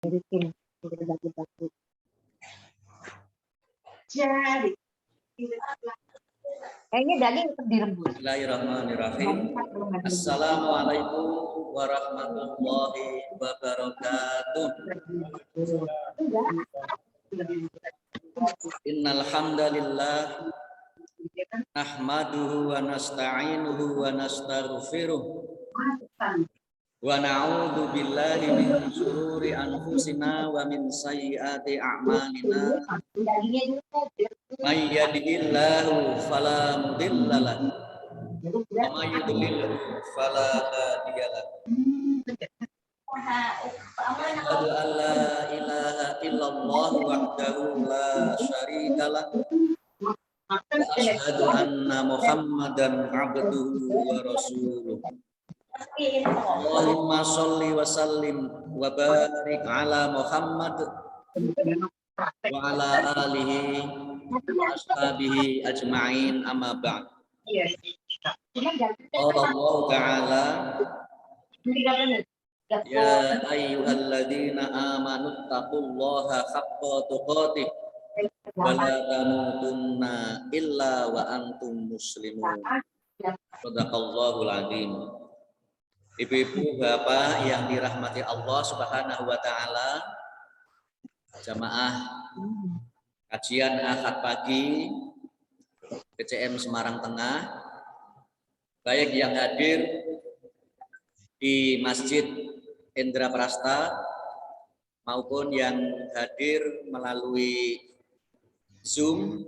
bikin bagi-bagi. Jadi kayaknya daging tetap direbus. Bismillahirrahmanirrahim. Assalamualaikum warahmatullahi wabarakatuh. Innal hamdalillah nahmaduhu wa nasta'inuhu wa nastaghfiruh wa na'udzu billahi min syururi anfusina wa min sayyiati a'malina. May yahdihillahu fala mudilla lahu wa may yudlil fala hadiya lahu. Asyhadu an la ilaha illallah wahdahu la syarika lahu wa asyhadu anna Muhammadan abduhu wa rasuluh. Allahumma sholli wa sallim wa barik ala Muhammad wa ala alihi wa ashabihi ajma'in, amma ba'd. Allah Ta'ala ya ayyuhalladzina amanu taqullaha haqqa tuqatih wa la tamutunna illa wa antum muslimun. Shadaqallahul azim. Ibu-ibu, bapak yang dirahmati Allah Subhanahu wa taala, jamaah kajian Ahad pagi PCM Semarang Tengah, baik yang hadir di Masjid Indra Prasta maupun yang hadir melalui Zoom.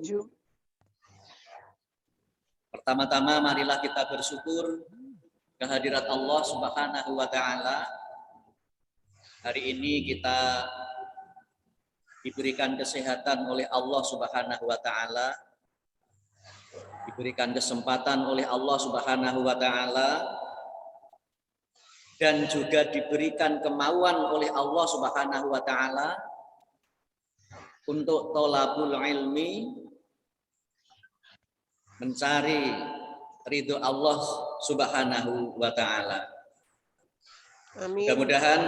Pertama-tama marilah kita bersyukur kehadirat Allah Subhanahu wa taala. Hari ini kita diberikan kesehatan oleh Allah Subhanahu wa taala, diberikan kesempatan oleh Allah Subhanahu wa taala, dan juga diberikan kemauan oleh Allah Subhanahu wa taala untuk tholabul ilmi, mencari ridho Allah Subhanahu wa taala. Amin. Mudah-mudahan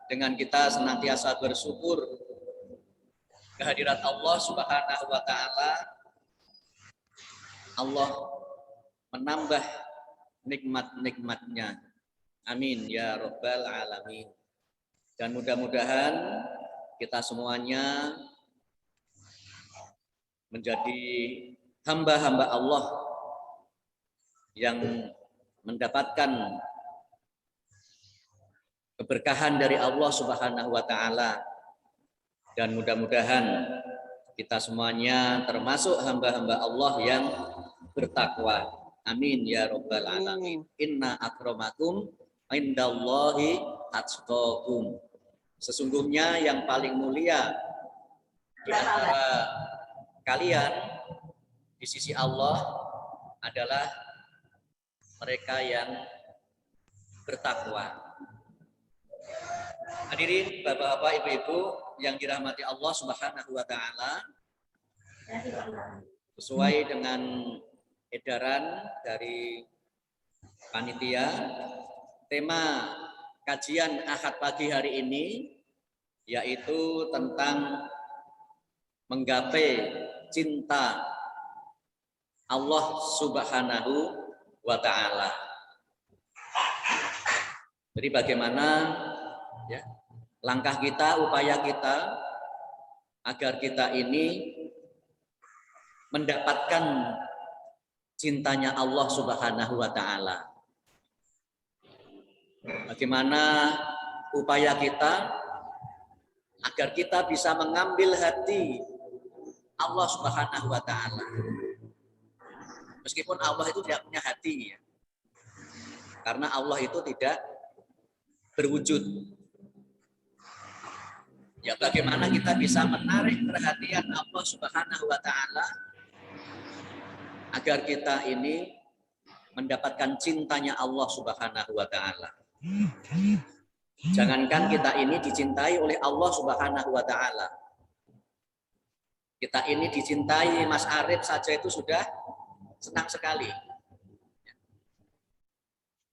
dengan kita senantiasa bersyukur kehadirat Allah Subhanahu wa taala, Allah menambah nikmat-nikmatnya. Amin ya rabbal alamin. Dan mudah-mudahan kita semuanya menjadi hamba-hamba Allah yang mendapatkan keberkahan dari Allah Subhanahu wa taala, dan mudah-mudahan kita semuanya termasuk hamba-hamba Allah yang bertakwa. Amin ya rabbal alamin. Inna akramakum indallahi atqakum. Sesungguhnya yang paling mulia di antara kalian di sisi Allah adalah mereka yang bertakwa. Hadirin bapak-bapak, ibu-ibu yang dirahmati Allah Subhanahu wa taala, sesuai dengan edaran dari panitia, tema kajian Ahad pagi hari ini yaitu tentang menggapai cinta Allah Subhanahu wa taala. Jadi bagaimana ya langkah kita, upaya kita agar kita ini mendapatkan cintanya Allah Subhanahu wa taala. Bagaimana upaya kita agar kita bisa mengambil hati Allah Subhanahu wa taala. Meskipun Allah itu tidak punya hati ya. Karena Allah itu tidak berwujud. Ya, bagaimana kita bisa menarik perhatian Allah Subhanahu wa taala agar kita ini mendapatkan cintanya Allah Subhanahu wa taala. Jangankan kita ini dicintai oleh Allah Subhanahu wa taala. Kita ini dicintai Mas Arif saja itu sudah senang sekali.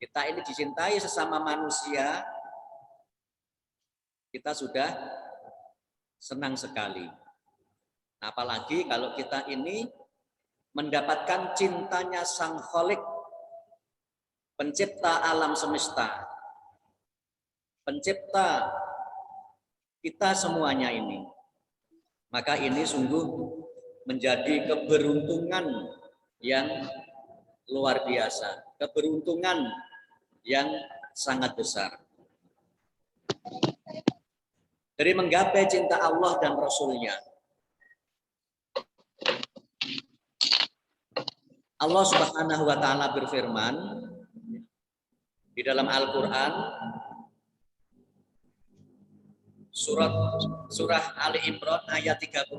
Kita ini dicintai sesama manusia kita sudah senang sekali. Apalagi kalau kita ini mendapatkan cintanya Sang Khalik, pencipta alam semesta, pencipta kita semuanya ini. Maka ini sungguh menjadi keberuntungan yang luar biasa, keberuntungan yang sangat besar. Dari menggapai cinta Allah dan Rasul-Nya. Allah Subhanahu wa taala berfirman di dalam Al-Qur'an surah Ali Imran ayat 31.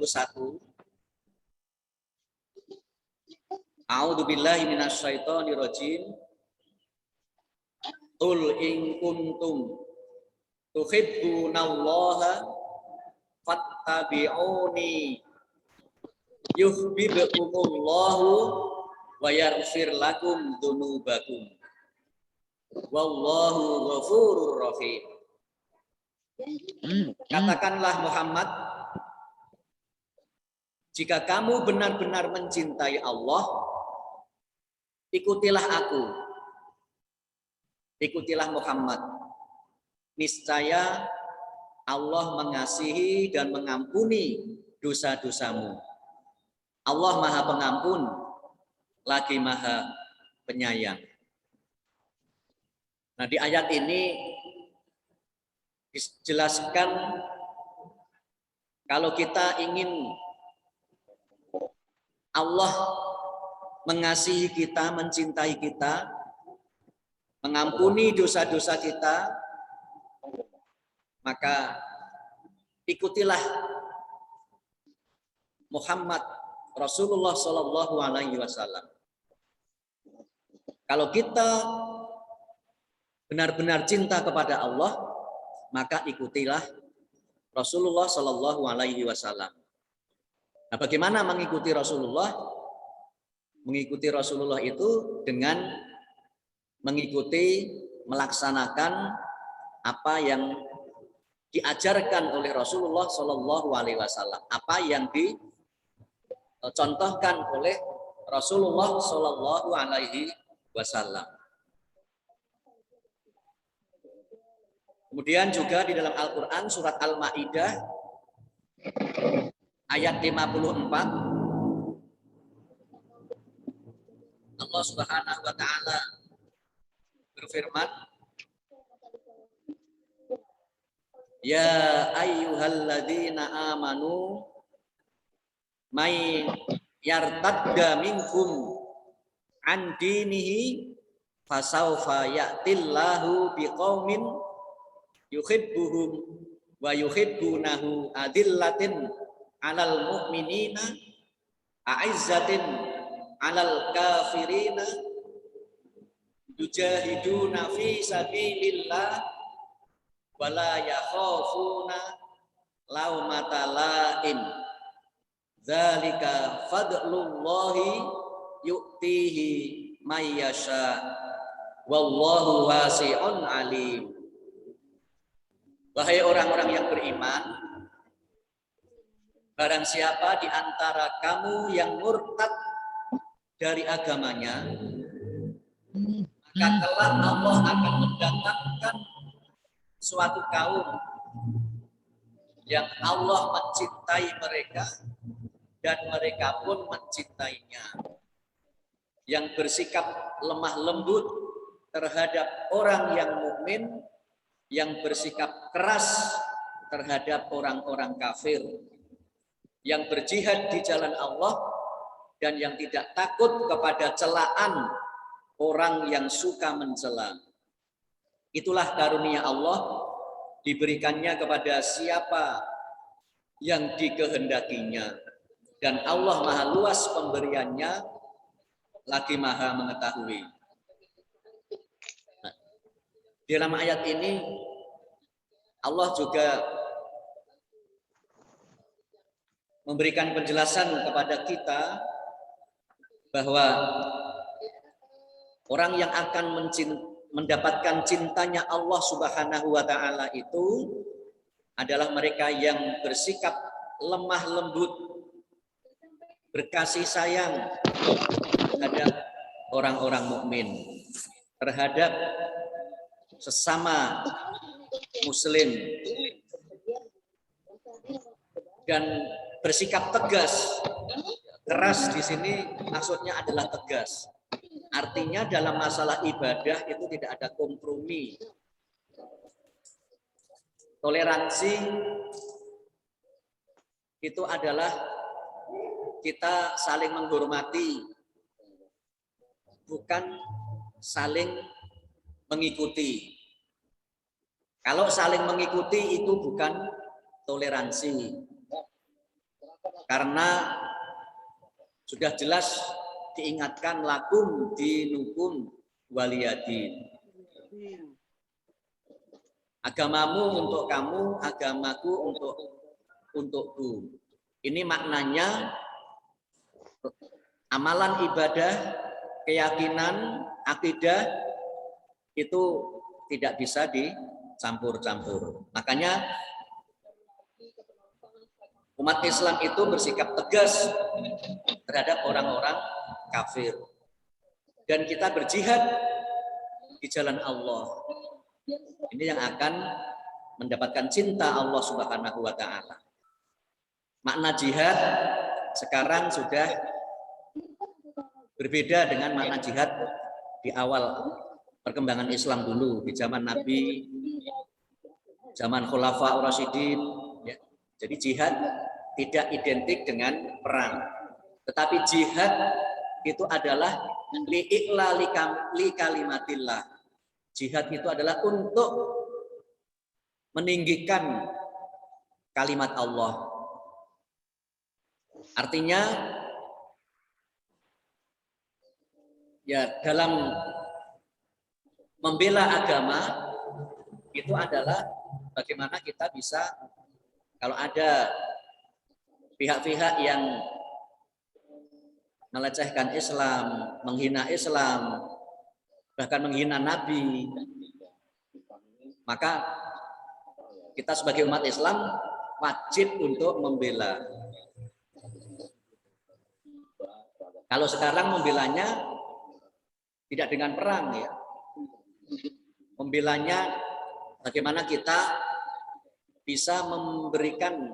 A'udzubillahi minasyaitonirrajim. Qul in kuntum tuhibbunallaha fattabi'uni yuhibbukumullahu wa yaghfir lakum dzunubakum wallahu ghafurur rahim. Katakanlah Muhammad, jika kamu benar-benar mencintai Allah, ikutilah aku, ikutilah Muhammad. Niscaya Allah mengasihi dan mengampuni dosa-dosamu. Allah Maha Pengampun, lagi Maha Penyayang. Nah, di ayat ini dijelaskan kalau kita ingin Allah mengasihi kita, mencintai kita, mengampuni dosa-dosa kita, maka ikutilah Muhammad Rasulullah Shallallahu Alaihi Wasallam. Kalau kita benar-benar cinta kepada Allah, maka ikutilah Rasulullah Shallallahu Alaihi Wasallam. Nah, bagaimana mengikuti Rasulullah? Mengikuti Rasulullah itu dengan mengikuti, melaksanakan apa yang diajarkan oleh Rasulullah Shallallahu Alaihi Wasallam, apa yang dicontohkan oleh Rasulullah Shallallahu Alaihi Wasallam. Kemudian juga di dalam Al-Quran surat Al-Ma'idah ayat 54 Allah Subhanahu wa taala berfirman, ya ayyuhalladzina amanu may yartadda minkum an dinihi fasawfa ya'tillahu biqaumin yuhibbuhum wa yuhibbunahu adillatin 'alal mu'minina a'izzatin 'alal kafirina yujahiduna fi sabilillah wala yakhafuna laumata laim dzalika fadlullahi yu'tihi may yasha wallahu wasi'un alim. Wahai orang-orang yang beriman, barang siapa di antara kamu yang murtad dari agamanya, maka kelak Allah akan mendatangkan suatu kaum yang Allah mencintai mereka dan mereka pun mencintainya, yang bersikap lemah lembut terhadap orang yang mukmin, yang bersikap keras terhadap orang-orang kafir, yang berjihad di jalan Allah dan yang tidak takut kepada celaan orang yang suka mencela. Itulah karunia Allah, diberikannya kepada siapa yang dikehendakinya, dan Allah Maha luas pemberiannya, lagi Maha mengetahui. Nah, di dalam ayat ini Allah juga memberikan penjelasan kepada kita bahwa orang yang akan mendapatkan cintanya Allah Subhanahu wa taala itu adalah mereka yang bersikap lemah lembut, berkasih sayang terhadap orang-orang mukmin, terhadap sesama muslim, dan bersikap tegas. Keras di sini maksudnya adalah tegas. Artinya dalam masalah ibadah itu tidak ada kompromi. Toleransi itu adalah kita saling menghormati, bukan saling mengikuti. Kalau saling mengikuti itu bukan toleransi. Karena sudah jelas diingatkan lakum dinukum waliyadin. Agamamu untuk kamu, agamaku untukku. Ini maknanya amalan ibadah, keyakinan, akidah itu tidak bisa dicampur-campur. Makanya umat Islam itu bersikap tegas terhadap orang-orang kafir. Dan kita berjihad di jalan Allah. Ini yang akan mendapatkan cinta Allah Subhanahu wa Ta'ala. Makna jihad sekarang sudah berbeda dengan makna jihad di awal perkembangan Islam dulu, di zaman Nabi, zaman Khulafaur Rasyidin. Ya. Jadi jihad tidak identik dengan perang. Tetapi jihad itu adalah li kalimatillah. Jihad itu adalah untuk meninggikan kalimat Allah. Artinya ya dalam membela agama itu adalah bagaimana kita bisa, kalau ada pihak-pihak yang melecehkan Islam, menghina Islam, bahkan menghina Nabi, maka kita sebagai umat Islam wajib untuk membela. Kalau sekarang membelanya tidak dengan perang, ya. Membelanya bagaimana kita bisa memberikan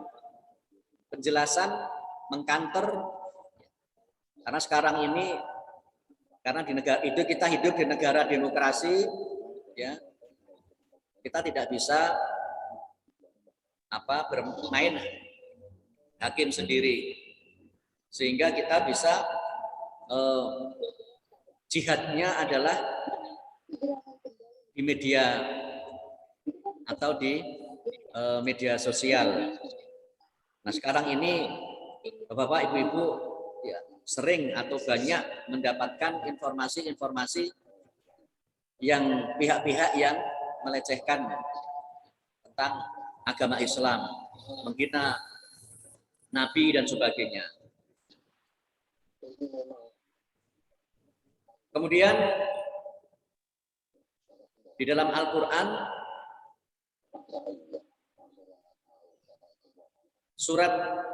penjelasan, mengkanter, karena sekarang ini, karena di negara itu kita hidup di negara demokrasi, ya, kita tidak bisa bermain hakim sendiri, sehingga kita bisa jihadnya adalah di media atau di media sosial. Nah sekarang ini Bapak Ibu-Ibu ya, sering atau banyak mendapatkan informasi-informasi yang pihak-pihak yang melecehkan tentang agama Islam, menghina Nabi dan sebagainya. Kemudian di dalam Al-Quran surat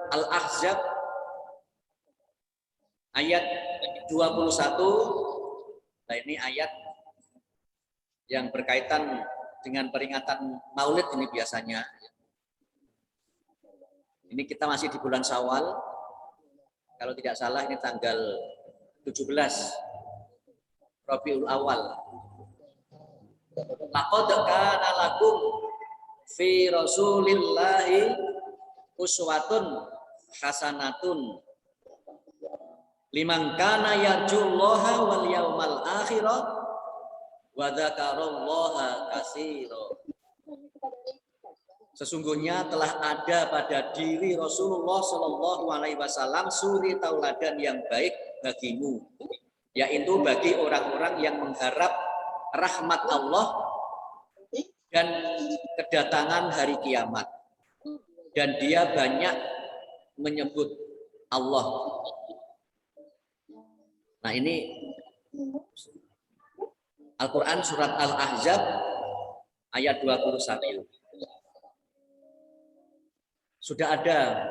Al-Ahzab ayat 21, nah ini ayat yang berkaitan dengan peringatan Maulid ini biasanya. Ini kita masih di bulan Syawal, kalau tidak salah ini tanggal 17 Rabiul Awal. Laqad kana lakum fi Rasulillahi uswatun hasanatun liman kana yarjullaha wal yaumal akhirah wa dzakarallaha katsira. Sesungguhnya telah ada pada diri Rasulullah Shallallahu Alaihi Wasallam suri tauladan yang baik bagimu, yaitu bagi orang-orang yang mengharap rahmat Allah dan kedatangan hari kiamat, dan dia banyak menyebut Allah. Nah ini Al-Quran surat Al-Ahzab ayat 21. sudah ada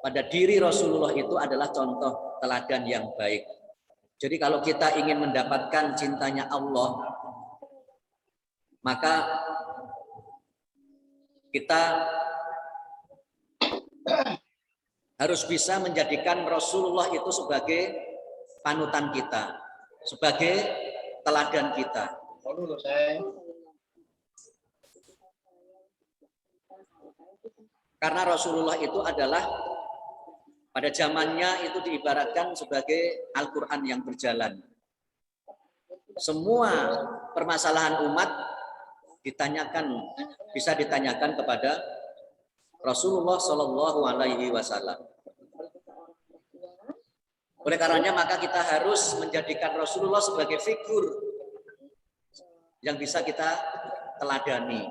pada diri Rasulullah itu adalah contoh teladan yang baik. Jadi kalau kita ingin mendapatkan cintanya Allah, maka kita harus bisa menjadikan Rasulullah itu sebagai panutan kita, sebagai teladan kita. Karena Rasulullah itu adalah pada zamannya itu diibaratkan sebagai Al-Quran yang berjalan. Semua permasalahan umat bisa ditanyakan kepada Rasulullah Shallallahu Alaihi Wasallam. Oleh karenanya maka kita harus menjadikan Rasulullah sebagai figur yang bisa kita teladani.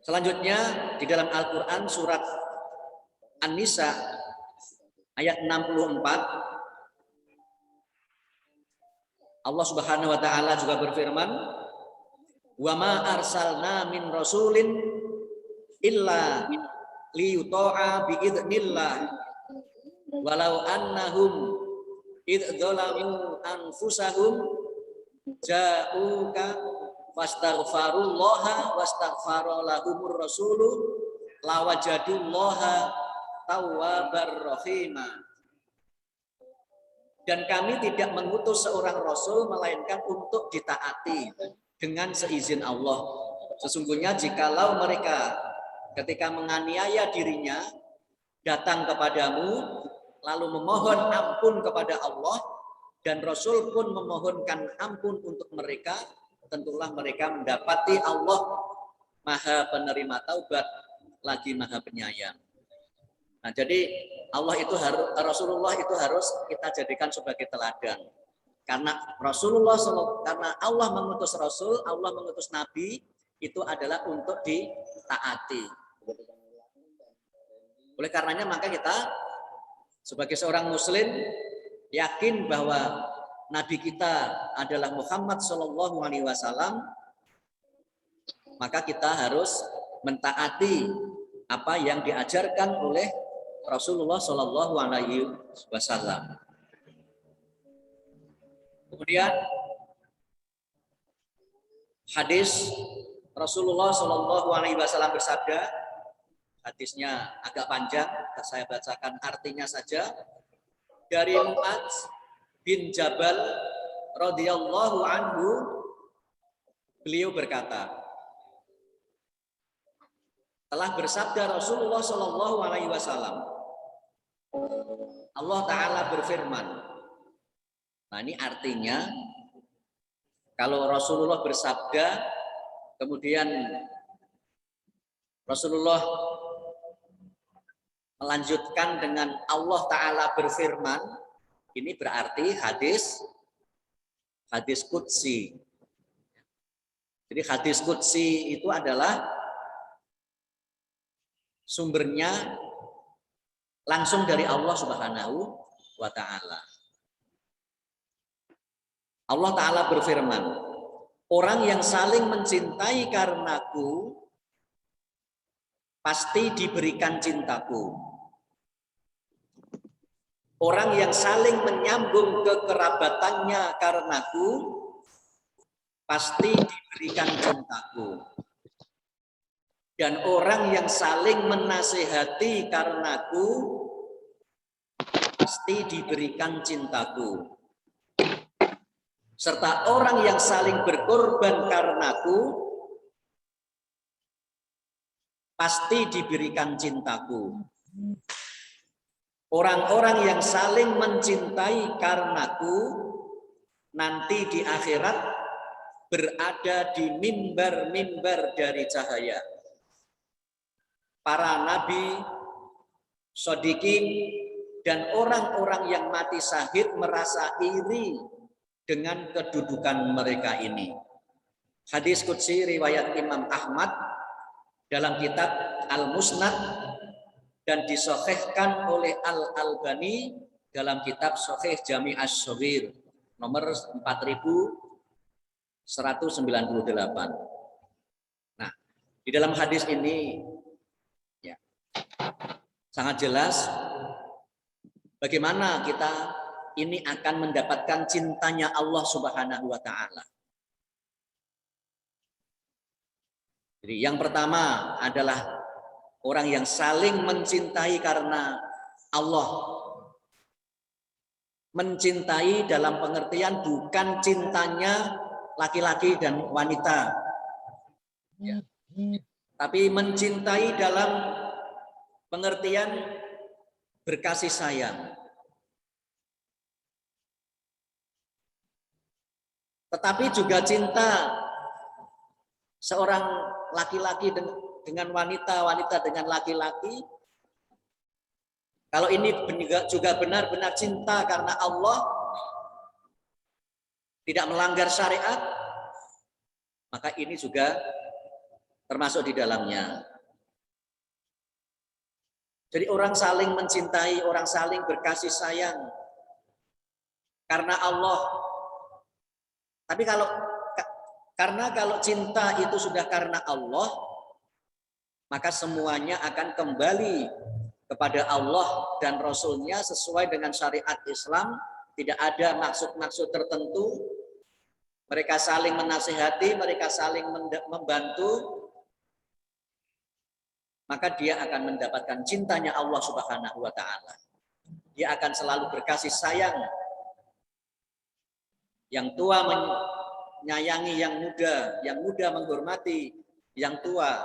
Selanjutnya di dalam Al-Quran surat An-Nisa ayat 64 Allah Subhanahu wa taala juga berfirman, "Wa ma arsalna min rasulin illa liyuta'a bi idznillah walau annahum id dzalamu anfusahum ja'uka fastaghfarullaha wastaghfara lahumur rasulu lawajadullaha tawwabar rahima." Dan kami tidak mengutus seorang rasul melainkan untuk ditaati dengan seizin Allah. Sesungguhnya jikalau mereka ketika menganiaya dirinya datang kepadamu lalu memohon ampun kepada Allah dan Rasul pun memohonkan ampun untuk mereka, tentulah mereka mendapati Allah Maha Penerima Taubat lagi Maha Penyayang. Nah, jadi Rasulullah itu harus kita jadikan sebagai teladan. Karena karena Allah mengutus Rasul, Allah mengutus Nabi itu adalah untuk ditaati. Oleh karenanya maka kita sebagai seorang Muslim yakin bahwa Nabi kita adalah Muhammad Shallallahu Alaihi Wasallam, maka kita harus mentaati apa yang diajarkan oleh Rasulullah Shallallahu Alaihi Wasallam. Kemudian hadis Rasulullah Shallallahu Alaihi Wasallam bersabda, hadisnya agak panjang, saya bacakan artinya saja. Dari Mu'adz bin Jabal radhiyallahu anhu, beliau berkata, telah bersabda Rasulullah Shallallahu Alaihi Wasallam, Allah Ta'ala berfirman. Nah, ini artinya kalau Rasulullah bersabda, kemudian Rasulullah melanjutkan dengan Allah Ta'ala berfirman, ini berarti hadis qudsi. Jadi hadis qudsi itu adalah sumbernya langsung dari Allah Subhanahu wa Ta'ala. Allah Ta'ala berfirman, orang yang saling mencintai karenaku pasti diberikan cintaku. Orang yang saling menyambung kekerabatannya karenaku pasti diberikan cintaku. Dan orang yang saling menasehati karenaku pasti diberikan cintaku. Serta orang yang saling berkorban karenaku pasti diberikan cintaku. Orang-orang yang saling mencintai karenaku nanti di akhirat berada di mimbar-mimbar dari cahaya. Para nabi, shodiqin, dan orang-orang yang mati syahid merasa iri dengan kedudukan mereka ini. Hadis qudsi riwayat Imam Ahmad dalam kitab Al-Musnad dan disahihkan oleh Al-Albani dalam kitab Sahih Jami' As-Shaghir nomor 4198. Nah, Di dalam hadis ini ya, sangat jelas bagaimana kita ini akan mendapatkan cintanya Allah Subhanahu wa taala. Jadi yang pertama adalah orang yang saling mencintai karena Allah. Mencintai dalam pengertian bukan cintanya laki-laki dan wanita. Ya. Tapi mencintai dalam pengertian berkasih sayang. Tetapi juga cinta seorang laki-laki dengan wanita, wanita dengan laki-laki. Kalau ini juga benar-benar cinta karena Allah, tidak melanggar syariat, maka ini juga termasuk di dalamnya. Jadi orang saling mencintai, orang saling berkasih sayang karena Allah. Tapi kalau cinta itu sudah karena Allah, maka semuanya akan kembali kepada Allah dan Rasul-Nya sesuai dengan syariat Islam. Tidak ada maksud-maksud tertentu. Mereka saling menasihati, mereka saling membantu, maka dia akan mendapatkan cintanya Allah Subhanahu wa taala. Dia akan selalu berkasih sayang. Yang tua menyayangi yang muda menghormati yang tua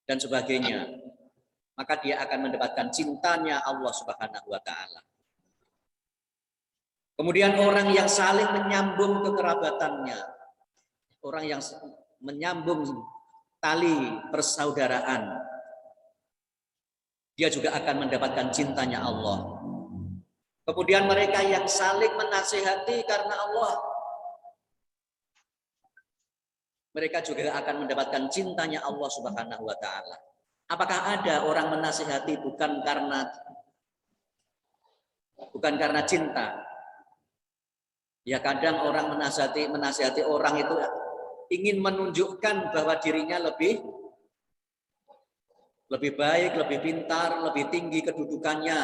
dan sebagainya. Maka dia akan mendapatkan cintanya Allah Subhanahu wa taala. Kemudian orang yang saling menyambung kekerabatannya, orang yang menyambung tali persaudaraan, dia juga akan mendapatkan cintanya Allah. Kemudian mereka yang saling menasihati karena Allah, mereka juga akan mendapatkan cintanya Allah Subhanahu wa taala. Apakah ada orang menasihati bukan karena cinta? Ya kadang orang menasihati orang itu ingin menunjukkan bahwa dirinya lebih baik, lebih pintar, lebih tinggi kedudukannya,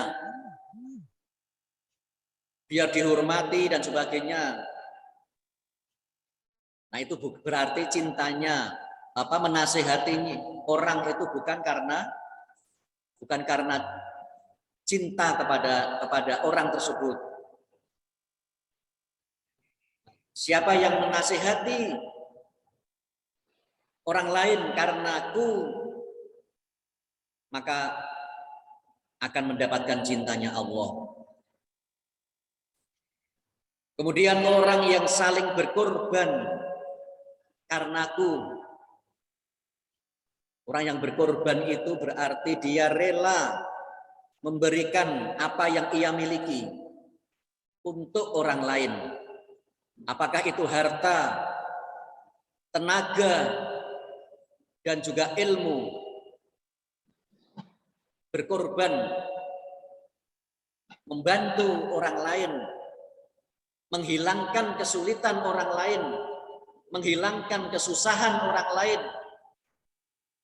biar dihormati dan sebagainya. Nah itu berarti cintanya, menasihati orang itu bukan karena cinta kepada orang tersebut. Siapa yang menasihati orang lain karenaku, maka akan mendapatkan cintanya Allah. Kemudian orang yang saling berkorban karenaku. Orang yang berkorban itu berarti dia rela memberikan apa yang ia miliki untuk orang lain. Apakah itu harta, tenaga, dan juga ilmu. Berkorban, membantu orang lain, menghilangkan kesulitan orang lain, menghilangkan kesusahan orang lain.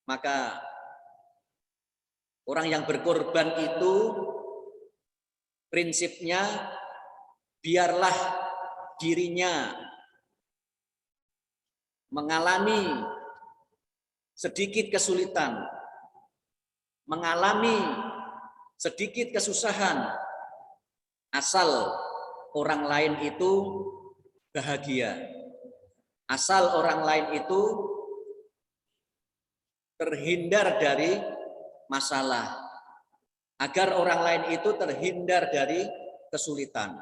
Maka orang yang berkorban itu prinsipnya biarlah dirinya mengalami sedikit kesulitan, mengalami sedikit kesusahan, asal orang lain itu bahagia, asal orang lain itu terhindar dari masalah, agar orang lain itu terhindar dari kesulitan.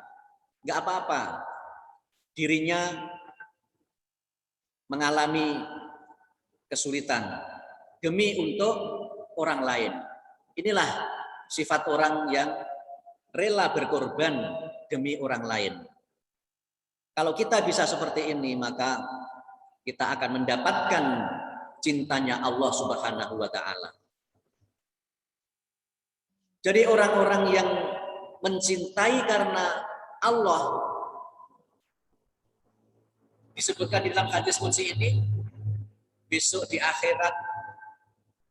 Enggak apa-apa dirinya mengalami kesulitan demi untuk orang lain. Inilah sifat orang yang rela berkorban demi orang lain. Kalau kita bisa seperti ini, maka kita akan mendapatkan cintanya Allah Subhanahu wa taala. Jadi orang-orang yang mencintai karena Allah disebutkan di dalam hadis qudsi ini, besok di akhirat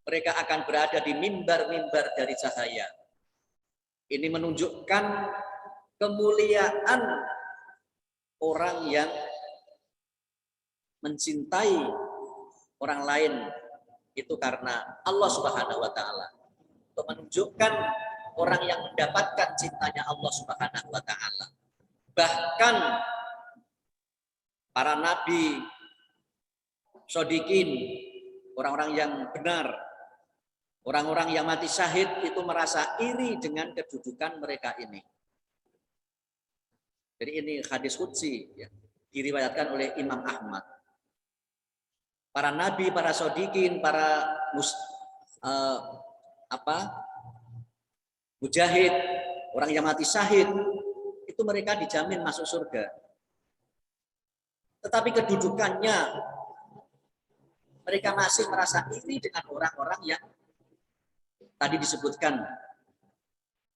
mereka akan berada di mimbar-mimbar dari cahaya. Ini menunjukkan kemuliaan orang yang mencintai orang lain itu karena Allah Subhanahu wa taala. Untuk menunjukkan orang yang mendapatkan cintanya Allah Subhanahu wa taala. Bahkan para nabi, shodiqin, orang-orang yang benar, orang-orang yang mati syahid itu merasa iri dengan kedudukan mereka ini. Jadi ini hadis qudsi ya, diriwayatkan oleh Imam Ahmad. Para nabi, para shodiqin, para mujahid, orang yang mati syahid, itu mereka dijamin masuk surga. Tetapi kedudukannya mereka masih merasa iri dengan orang-orang yang tadi disebutkan.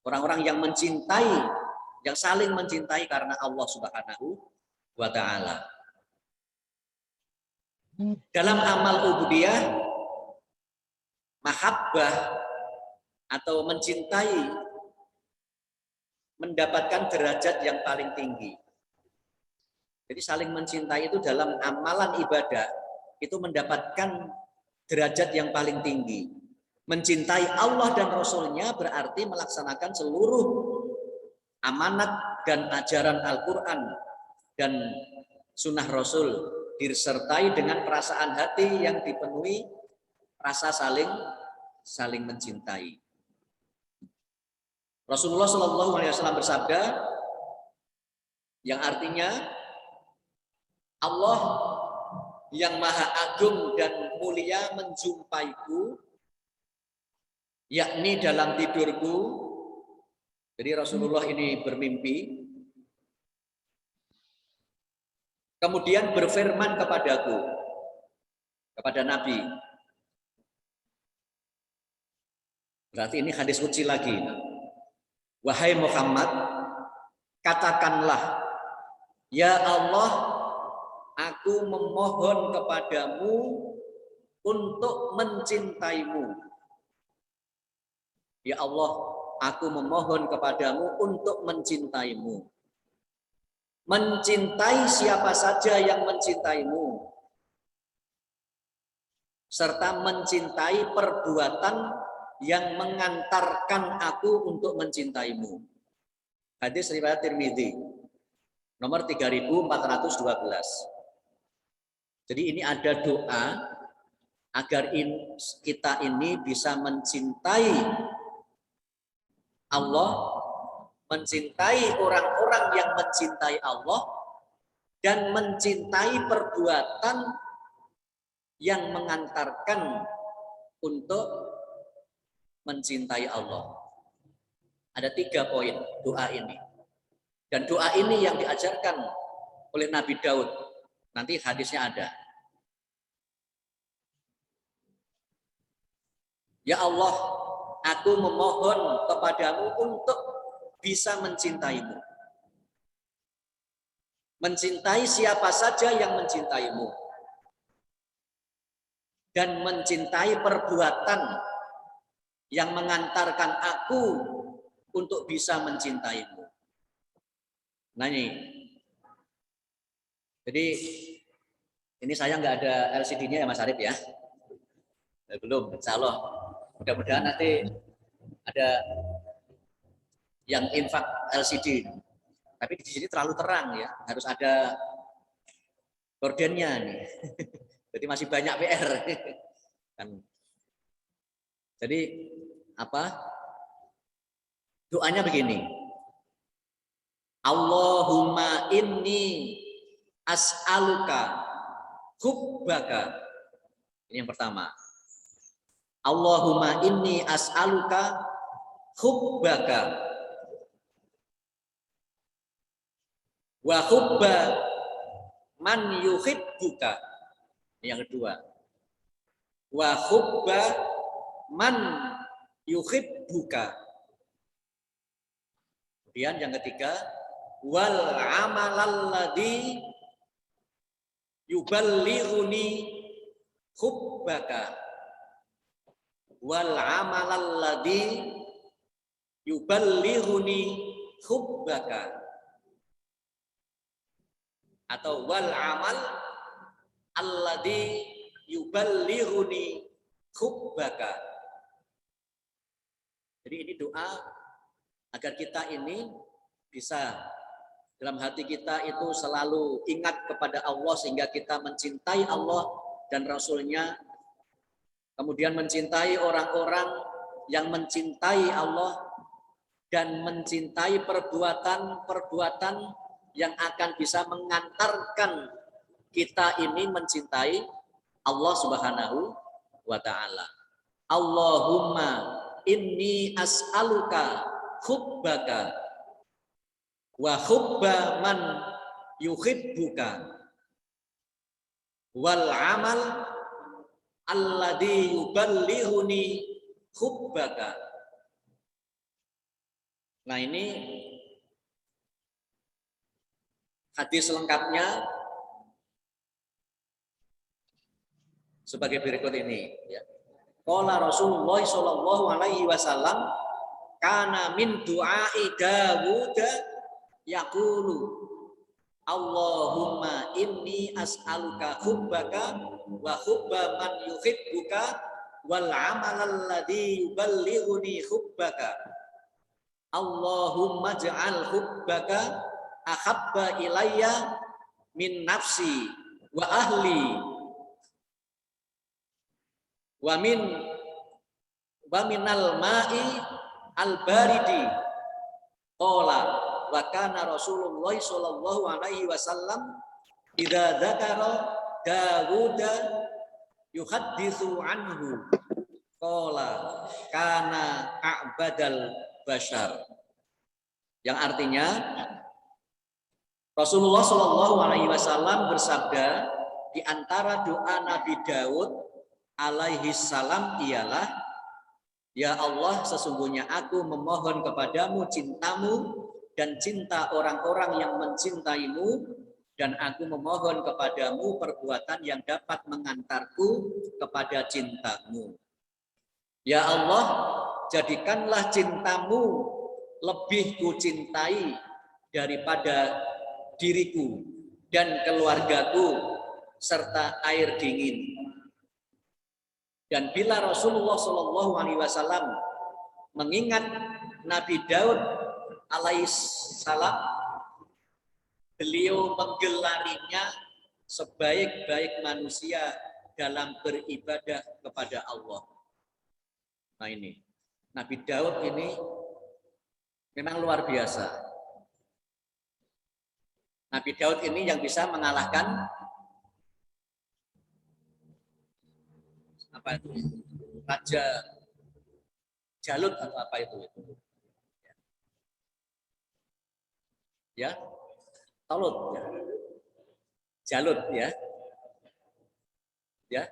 Orang-orang yang mencintai, yang saling mencintai karena Allah Subhanahu wa taala. Dalam amal ubudiyah, mahabbah atau mencintai mendapatkan derajat yang paling tinggi. Jadi saling mencintai itu dalam amalan ibadah itu mendapatkan derajat yang paling tinggi. Mencintai Allah dan Rasul-Nya berarti melaksanakan seluruh amanat dan ajaran Al-Quran dan sunnah Rasul, disertai dengan perasaan hati yang dipenuhi rasa saling mencintai. Rasulullah Shallallahu Alaihi Wasallam bersabda, yang artinya Allah yang maha agung dan mulia menjumpaiku, yakni dalam tidurku. Jadi Rasulullah ini bermimpi, kemudian berfirman kepadaku, kepada Nabi. Berarti ini hadis qudsi lagi. Wahai Muhammad, katakanlah, ya Allah, aku memohon kepadamu untuk mencintaimu. Ya Allah, aku memohon kepadamu untuk mencintaimu. Mencintai siapa saja yang mencintaimu, serta mencintai perbuatan yang mengantarkan aku untuk mencintaimu. Hadis riwayat Tirmidzi nomor 3412. Jadi ini ada doa agar kita ini bisa mencintai Allah, mencintai orang-orang yang mencintai Allah, dan mencintai perbuatan yang mengantarkan untuk mencintai Allah. Ada 3 poin doa ini. Dan doa ini yang diajarkan oleh Nabi Daud. Nanti hadisnya ada. Ya Allah, aku memohon kepadamu untuk bisa mencintaimu. Mencintai siapa saja yang mencintaimu. Dan mencintai perbuatan yang mengantarkan aku untuk bisa mencintaimu. Nah ini. Jadi ini saya nggak ada LCD-nya ya Mas Arif ya. Belum, insya Allah. Mudah-mudahan nanti ada yang infak LCD. Tapi di sini terlalu terang ya, harus ada gordennya nih. Jadi masih banyak PR. Kan. Jadi doanya begini. Allahumma inni as'aluka hubbaka. Ini yang pertama. Allahumma inni as'aluka hubbaka wa hubba man yuhibbuka. Yang kedua. Wa hubba man yuhibbuka. Kemudian yang ketiga, wal amalalladzi yuballighuni hubbaka wal amalal ladzi yuballighuni hubbaka, atau wal amal alladzi yuballighuni hubbaka. Jadi ini doa agar kita ini bisa dalam hati kita itu selalu ingat kepada Allah sehingga kita mencintai Allah dan Rasul-Nya, kemudian mencintai orang-orang yang mencintai Allah dan mencintai perbuatan-perbuatan yang akan bisa mengantarkan kita ini mencintai Allah Subhanahu wa ta'ala. Allahumma inni as'aluka hubbaka wa hubba man yuhibbuka wal amal alladzi yuballighuni hubbaka. Nah, ini hadis lengkapnya sebagai berikut ini, ya. Qala Rasulullah sallallahu alaihi wasallam, kana min du'ai Dawud yaqulu Allahumma inni as'aluka hubbaka wa hubba man yuhibbuka wal amal alladzi yuballighuni hubbaka. Allahumma ja'al hubbaka ahabba ilayya min nafsi wa ahli wa minal ma'i al-baridi. Qala wa kana Rasulullah sallallahu alaihi wasallam idza dzakara Dawud yuhadditsu anhu qala kana a'badal bashar. Yang artinya Rasulullah sallallahu alaihi wasallam bersabda, di antara doa Nabi Daud alaihi salam ialah, ya Allah, sesungguhnya aku memohon kepadamu cintamu dan cinta orang-orang yang mencintaimu, dan aku memohon kepadamu perbuatan yang dapat mengantarku kepada cintamu. Ya Allah, jadikanlah cintamu lebih kucintai daripada diriku dan keluargaku serta air dingin. Dan bila Rasulullah Shallallahu Alaihi Wasallam mengingat Nabi Daud alaihissalam, beliau menggelarinya sebaik-baik manusia dalam beribadah kepada Allah. Nah, ini Nabi Daud ini memang luar biasa. Nabi Daud ini yang bisa mengalahkan apa itu, Raja Jalut atau apa itu, ya, Talut, ya. Jalut, ya, ya.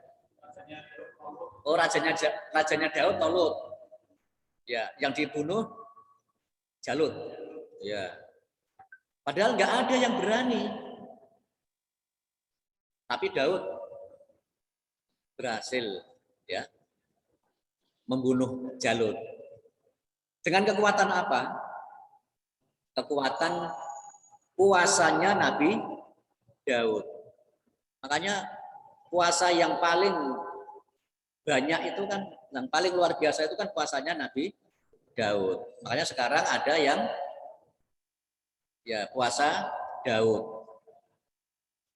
Oh, rajanya Daud Talut, ya, yang dibunuh Jalut, ya. Padahal nggak ada yang berani, tapi Daud berhasil, ya, membunuh Jalut. Dengan kekuatan apa? Kekuatan puasanya Nabi Daud. Makanya puasa yang paling banyak itu kan, yang paling luar biasa itu kan puasanya Nabi Daud. Makanya sekarang ada yang ya puasa Daud.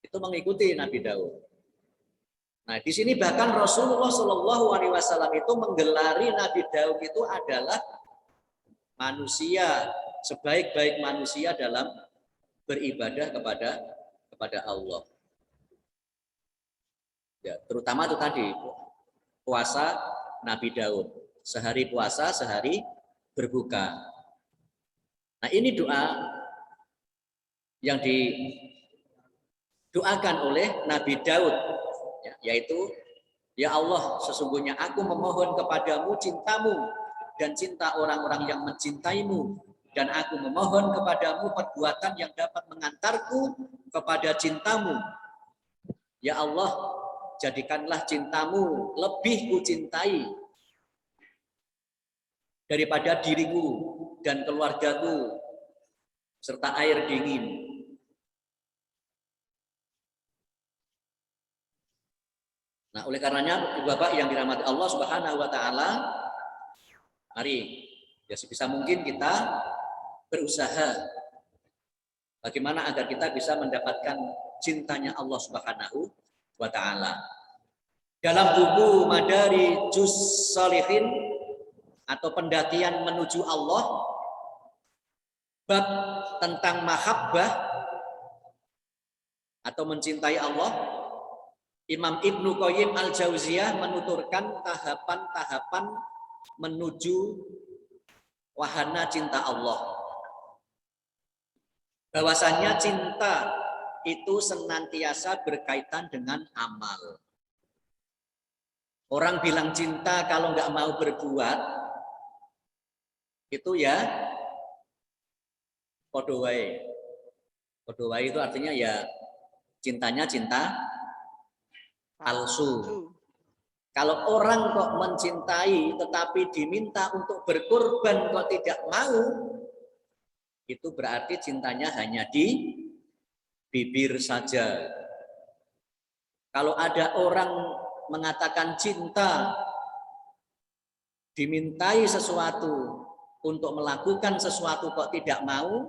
Itu mengikuti Nabi Daud. Nah, di sini bahkan Rasulullah Shallallahu Alaihi Wasallam itu menggelari Nabi Daud itu adalah manusia, sebaik-baik manusia dalam beribadah kepada Allah. Ya, terutama itu tadi puasa Nabi Daud, sehari puasa, sehari berbuka. Nah, ini doa yang didoakan oleh Nabi Daud, ya, yaitu, ya Allah, sesungguhnya aku memohon kepadamu cintamu dan cinta orang-orang yang mencintaimu, dan aku memohon kepadamu perbuatan yang dapat mengantarku kepada cintamu. Ya Allah, jadikanlah cintamu lebih kucintai daripada diriku dan keluargaku serta air dingin. Nah, oleh karenanya Ibu Bapak yang dirahmati Allah Subhanahu wa taala, mari ya sebisa mungkin kita berusaha bagaimana agar kita bisa mendapatkan cintanya Allah Subhanahu wa taala. Dalam buku Madarijus Shalihin atau pendakian menuju Allah, bab tentang mahabbah atau mencintai Allah, Imam Ibnu Qayyim Al-Jauziyah menuturkan tahapan-tahapan menuju wahana cinta Allah. Bahwasannya cinta itu senantiasa berkaitan dengan amal. Orang bilang cinta kalau nggak mau berbuat, itu ya podo wae. Podo wae itu artinya ya cintanya cinta palsu. Kalau orang kok mencintai tetapi diminta untuk berkorban kok tidak mau, itu berarti cintanya hanya di bibir saja. Kalau ada orang mengatakan cinta, dimintai sesuatu untuk melakukan sesuatu kok tidak mau,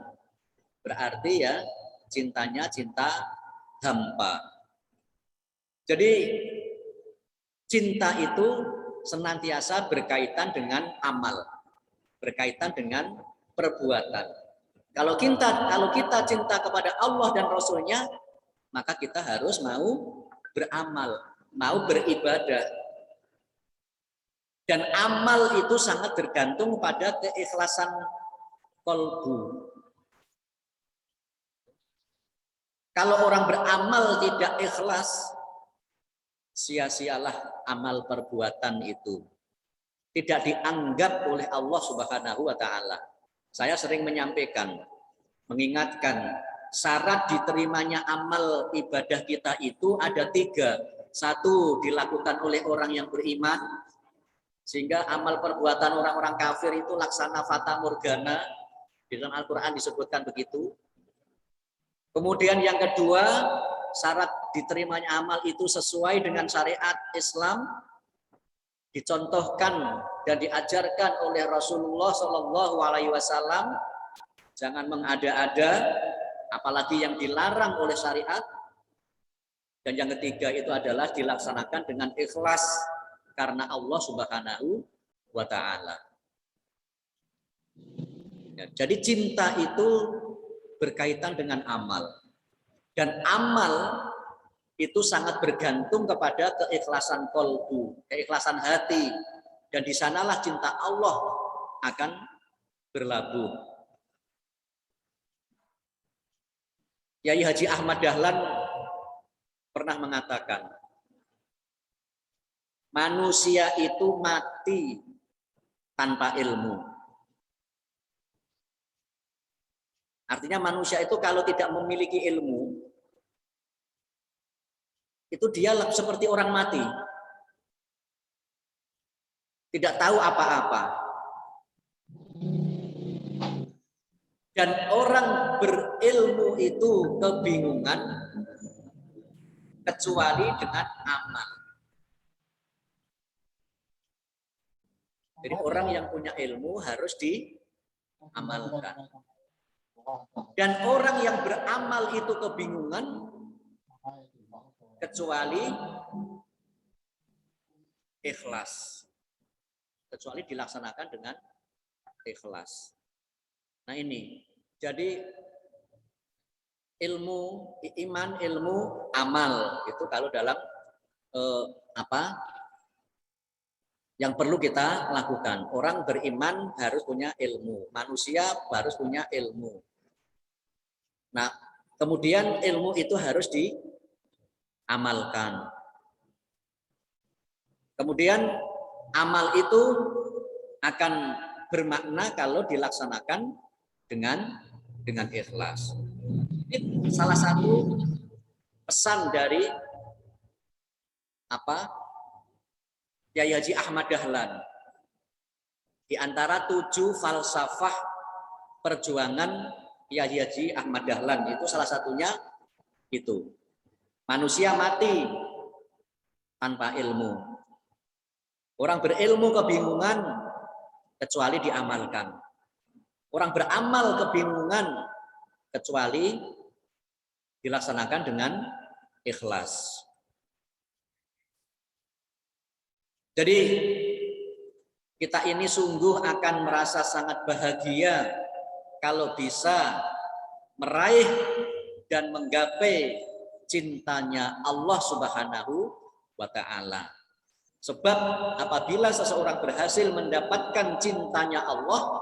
berarti ya cintanya cinta hampa. Jadi cinta itu senantiasa berkaitan dengan amal, berkaitan dengan perbuatan. Kalau kita cinta kepada Allah dan Rasul-Nya, maka kita harus mau beramal, mau beribadah. Dan amal itu sangat bergantung pada keikhlasan kolbu. Kalau orang beramal tidak ikhlas, sia-sialah amal perbuatan itu. Tidak dianggap oleh Allah Subhanahu wa taala. Saya sering menyampaikan, mengingatkan, syarat diterimanya amal ibadah kita itu ada 3. 1, dilakukan oleh orang yang beriman, sehingga amal perbuatan orang-orang kafir itu laksana fata morgana. Di dalam Al-Quran disebutkan begitu. Kemudian yang kedua, syarat diterimanya amal itu sesuai dengan syariat Islam, dicontohkan dan diajarkan oleh Rasulullah Shallallahu Alaihi Wasallam. Jangan mengada-ada, apalagi yang dilarang oleh syariat. Dan yang ketiga itu adalah dilaksanakan dengan ikhlas karena Allah Subhanahu wa taala. Ya, jadi cinta itu berkaitan dengan amal. Dan amal itu sangat bergantung kepada keikhlasan qalbu, keikhlasan hati. Dan di sanalah cinta Allah akan berlabuh. Yai Haji Ahmad Dahlan pernah mengatakan, manusia itu mati tanpa ilmu. Artinya manusia itu kalau tidak memiliki ilmu, itu dia seperti orang mati. Tidak tahu apa-apa. Dan orang berilmu itu kebingungan kecuali dengan amal. Jadi orang yang punya ilmu harus diamalkan. Dan orang yang beramal itu kebingungan kecuali ikhlas. Kecuali dilaksanakan dengan ikhlas. Nah ini, jadi ilmu, iman, ilmu, amal itu kalau dalam yang perlu kita lakukan. Orang beriman harus punya ilmu, manusia harus punya ilmu. Nah, kemudian ilmu itu harus diamalkan. Kemudian amal itu akan bermakna kalau dilaksanakan dengan ikhlas. Ini salah satu pesan dari Kiai Haji Ahmad Dahlan. Di antara 7 falsafah perjuangan Kiai Haji Ahmad Dahlan itu salah satunya itu. Manusia mati tanpa ilmu. Orang berilmu kebingungan kecuali diamalkan. Orang beramal kebingungan kecuali dilaksanakan dengan ikhlas. Jadi kita ini sungguh akan merasa sangat bahagia kalau bisa meraih dan menggapai cintanya Allah Subhanahu wa Ta'ala. Sebab apabila seseorang berhasil mendapatkan cintanya Allah,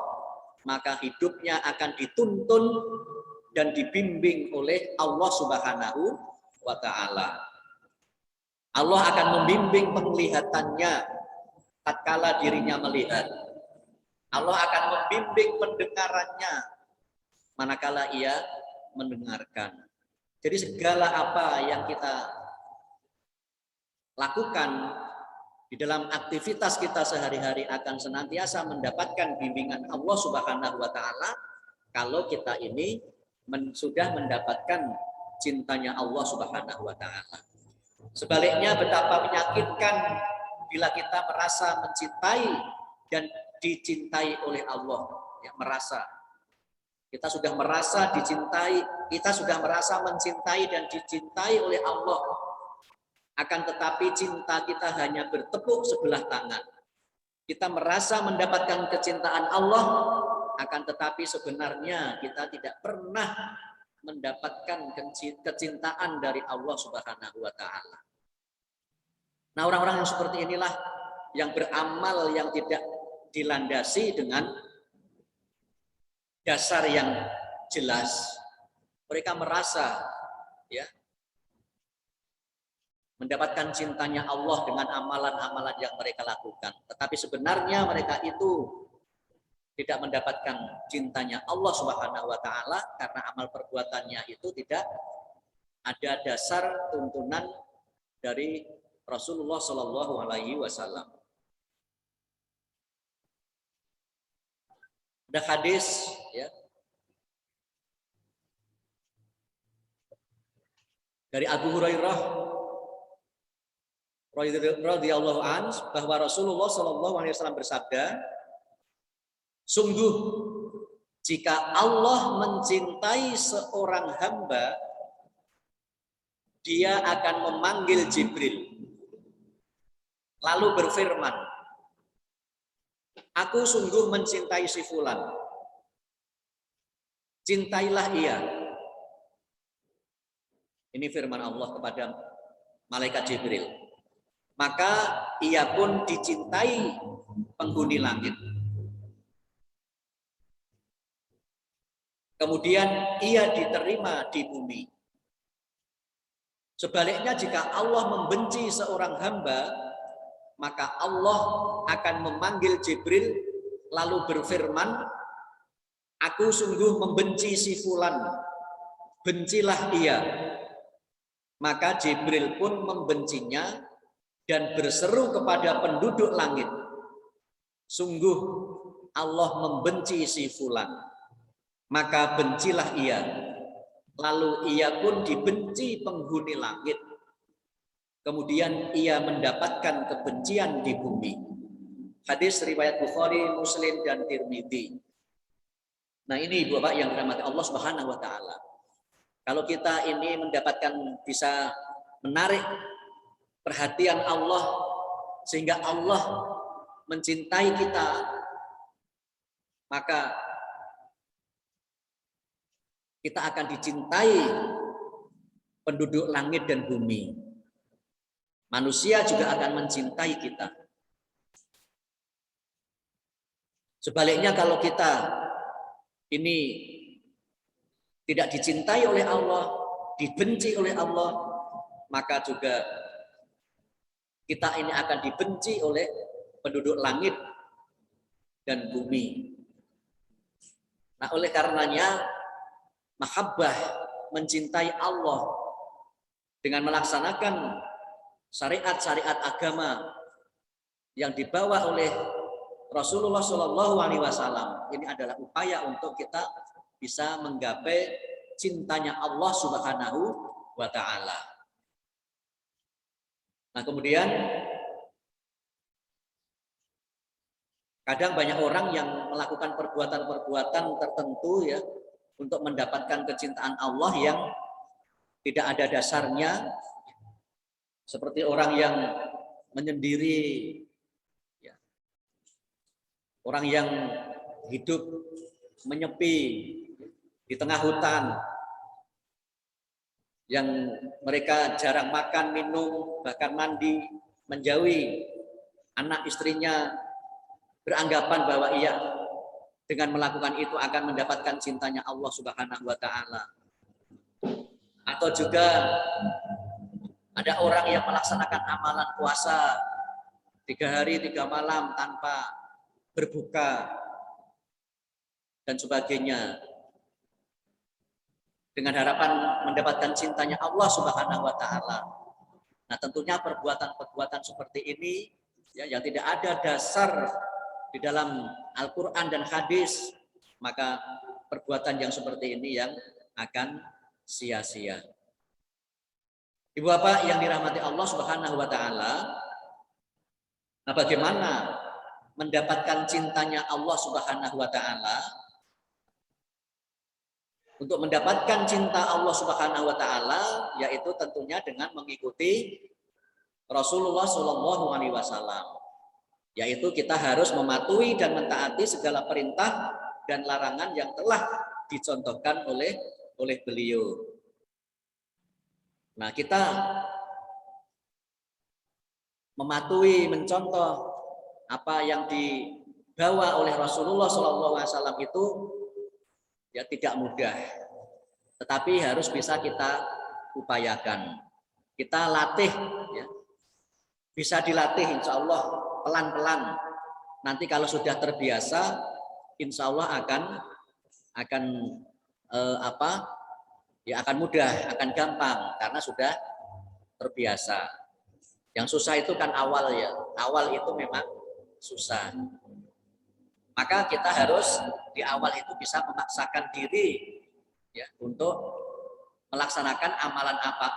maka hidupnya akan dituntun dan dibimbing oleh Allah Subhanahu wa Ta'ala. Allah akan membimbing penglihatannya tatkala dirinya melihat. Allah akan membimbing pendengarannya manakala ia mendengarkan. Jadi segala apa yang kita lakukan di dalam aktivitas kita sehari-hari akan senantiasa mendapatkan bimbingan Allah Subhanahu wa Ta'ala kalau kita ini sudah mendapatkan cintanya Allah Subhanahu wa Ta'ala. Sebaliknya betapa menyakitkan bila kita merasa mencintai dan dicintai oleh Allah. Ya, merasa kita sudah merasa dicintai, kita sudah merasa mencintai dan dicintai oleh Allah. Akan tetapi cinta kita hanya bertepuk sebelah tangan. Kita merasa mendapatkan kecintaan Allah, akan tetapi sebenarnya kita tidak pernah mendapatkan kecintaan dari Allah Subhanahu wa Ta'ala. Nah, orang-orang yang seperti inilah yang beramal yang tidak dilandasi dengan dasar yang jelas. Mereka merasa ya mendapatkan cintanya Allah dengan amalan-amalan yang mereka lakukan. Tetapi sebenarnya mereka itu tidak mendapatkan cintanya Allah Subhanahu wa Ta'ala karena amal perbuatannya itu tidak ada dasar tuntunan dari Rasulullah Shallallahu Alaihi Wasallam. Ada hadis ya dari Abu Hurairah radhiyallahu anhu bahwa Rasulullah Shallallahu Alaihi Wasallam bersabda, sungguh jika Allah mencintai seorang hamba, Dia akan memanggil Jibril lalu berfirman, aku sungguh mencintai si fulan, cintailah ia. Ini firman Allah kepada malaikat Jibril. Maka ia pun dicintai penghuni langit. Kemudian ia diterima di bumi. Sebaliknya jika Allah membenci seorang hamba, maka Allah akan memanggil Jibril lalu berfirman, aku sungguh membenci si fulan, bencilah ia. Maka Jibril pun membencinya dan berseru kepada penduduk langit, sungguh Allah membenci si fulan, maka bencilah ia. Lalu ia pun dibenci penghuni langit. Kemudian ia mendapatkan kebencian di bumi. Hadis riwayat Bukhari, Muslim, dan Tirmidzi. Nah ini Bapak yang dirahmati Allah Subhanahu wa Ta'ala. Kalau kita ini mendapatkan bisa menarik perhatian Allah sehingga Allah mencintai kita, maka kita akan dicintai penduduk langit dan bumi. Manusia juga akan mencintai kita. Sebaliknya kalau kita ini tidak dicintai oleh Allah, dibenci oleh Allah, maka juga kita ini akan dibenci oleh penduduk langit dan bumi. Nah, oleh karenanya mahabbah, mencintai Allah dengan melaksanakan syariat-syariat agama yang dibawa oleh Rasulullah Shallallahu Alaihi Wasallam. Ini adalah upaya untuk kita bisa menggapai cintanya Allah Subhanahu wa Ta'ala. Nah, kemudian kadang banyak orang yang melakukan perbuatan-perbuatan tertentu ya untuk mendapatkan kecintaan Allah yang tidak ada dasarnya, seperti orang yang menyendiri, ya, orang yang hidup menyepi di tengah hutan, yang mereka jarang makan, minum, bahkan mandi, menjauhi anak istrinya, beranggapan bahwa ia dengan melakukan itu akan mendapatkan cintanya Allah Subhanahu wa Ta'ala. Atau juga ada orang yang melaksanakan amalan puasa 3 hari 3 malam tanpa berbuka dan sebagainya, dengan harapan mendapatkan cintanya Allah Subhanahu wa Ta'ala. Nah, tentunya perbuatan-perbuatan seperti ini ya, yang tidak ada dasar di dalam Al-Quran dan hadis, maka perbuatan yang seperti ini yang akan sia-sia. Ibu bapak yang dirahmati Allah Subhanahu wa Ta'ala, nah bagaimana mendapatkan cintanya Allah Subhanahu wa Ta'ala? Untuk mendapatkan cinta Allah Subhanahu wa Ta'ala, yaitu tentunya dengan mengikuti Rasulullah Shallallahu Alaihi Wasallam, yaitu kita harus mematuhi dan mentaati segala perintah dan larangan yang telah dicontohkan oleh beliau. Nah, kita mematuhi, mencontoh apa yang dibawa oleh Rasulullah Shallallahu Alaihi Wasallam itu ya tidak mudah, tetapi harus bisa kita upayakan, kita latih, ya. Bisa dilatih, insya Allah pelan-pelan. Nanti kalau sudah terbiasa, insya Allah akan akan mudah, akan gampang karena sudah terbiasa. Yang susah itu kan awal ya, awal itu memang susah. Maka kita harus di awal itu bisa memaksakan diri ya untuk melaksanakan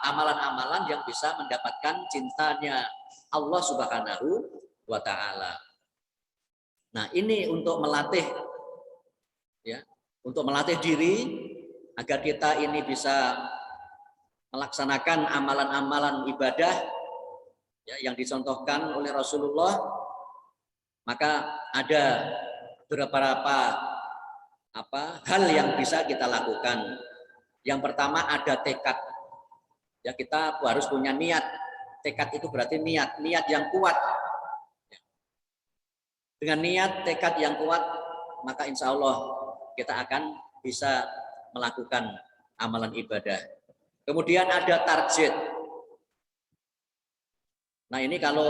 amalan-amalan yang bisa mendapatkan cintanya Allah Subhanahu wa Ta'ala. Nah, ini untuk melatih ya, untuk melatih diri agar kita ini bisa melaksanakan amalan-amalan ibadah ya, yang dicontohkan oleh Rasulullah. Maka ada beberapa hal yang bisa kita lakukan. Yang pertama ada tekad. Ya, kita harus punya niat. Tekad itu berarti niat yang kuat. Dengan niat, tekad yang kuat, maka insya Allah kita akan bisa melakukan amalan ibadah. Kemudian ada target. Nah, ini kalau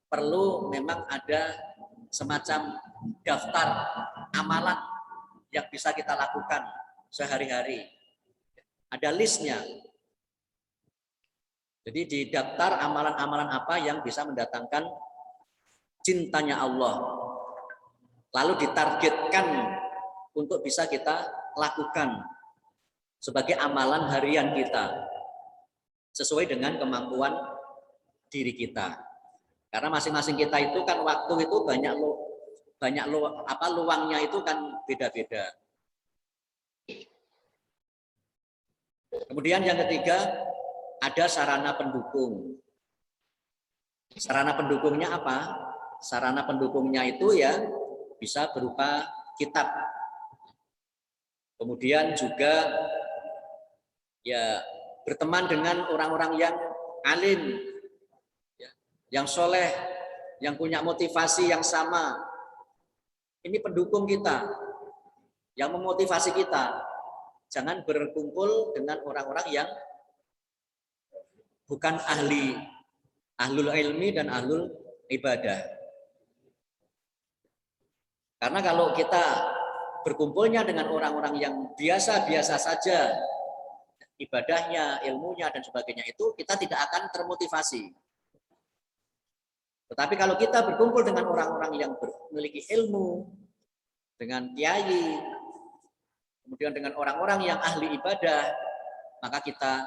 perlu memang ada semacam daftar amalan yang bisa kita lakukan sehari-hari. Ada listnya. Jadi di daftar amalan-amalan apa yang bisa mendatangkan cintanya Allah. Lalu ditargetkan untuk bisa kita lakukan sebagai amalan harian kita. Sesuai dengan kemampuan diri kita. Karena masing-masing kita itu kan waktu itu luangnya itu kan beda-beda. Kemudian yang ketiga ada sarana pendukung. Sarana pendukungnya apa? Sarana pendukungnya itu ya bisa berupa kitab. Kemudian juga ya berteman dengan orang-orang yang alim, yang soleh, yang punya motivasi yang sama. Ini pendukung kita, yang memotivasi kita. Jangan berkumpul dengan orang-orang yang bukan ahlul ilmi dan ahlul ibadah. Karena kalau kita berkumpulnya dengan orang-orang yang biasa-biasa saja, ibadahnya, ilmunya, dan sebagainya itu, kita tidak akan termotivasi. Tetapi kalau kita berkumpul dengan orang-orang yang memiliki ilmu, dengan kiai, kemudian dengan orang-orang yang ahli ibadah, maka kita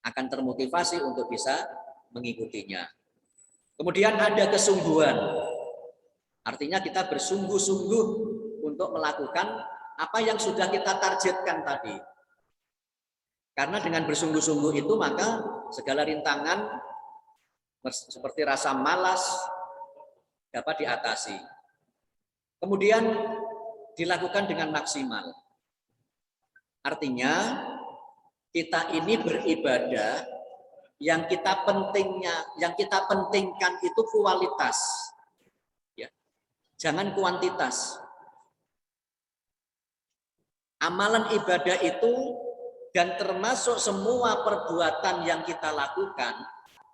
akan termotivasi untuk bisa mengikutinya. Kemudian ada kesungguhan. Artinya kita bersungguh-sungguh untuk melakukan apa yang sudah kita targetkan tadi. Karena dengan bersungguh-sungguh itu maka segala rintangan seperti rasa malas dapat diatasi. Kemudian dilakukan dengan maksimal. Artinya kita ini beribadah yang kita pentingkan itu kualitas. Ya. Jangan kuantitas. Amalan ibadah itu dan termasuk semua perbuatan yang kita lakukan,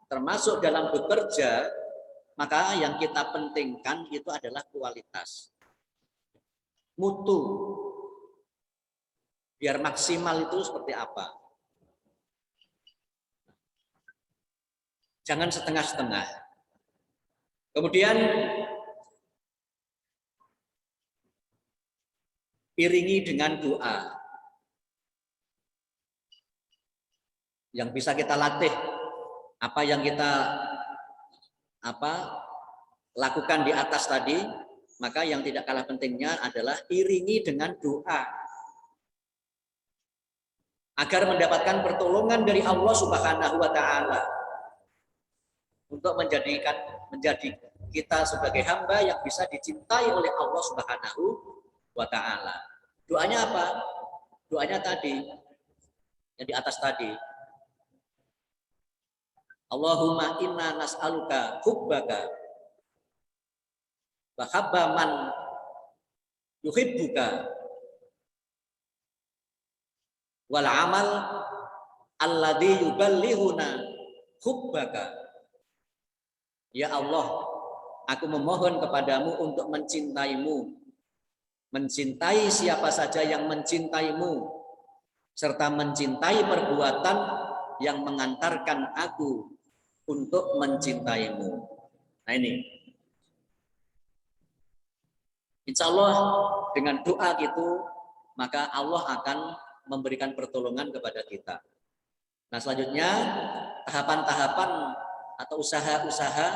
termasuk dalam bekerja, maka yang kita pentingkan itu adalah kualitas. Mutu. Biar maksimal itu seperti apa? Jangan setengah-setengah. Kemudian iringi dengan doa. Yang bisa kita latih, apa yang kita lakukan di atas tadi, maka yang tidak kalah pentingnya adalah iringi dengan doa. Agar mendapatkan pertolongan dari Allah Subhanahu wa taala. Untuk menjadi kita sebagai hamba yang bisa dicintai oleh Allah Subhanahu wa taala. Doanya apa? Doanya tadi yang di atas tadi. Allahumma inna nas'aluka hubbaka wa habba man yuhibbuka wal amal alladzi yuballighuna hubbaka. Ya Allah, aku memohon kepadamu untuk mencintaimu, mencintai siapa saja yang mencintaimu, serta mencintai perbuatan yang mengantarkan aku untuk mencintaimu. Nah ini, insya Allah dengan doa gitu, maka Allah akan memberikan pertolongan kepada kita. Nah selanjutnya, tahapan-tahapan atau usaha-usaha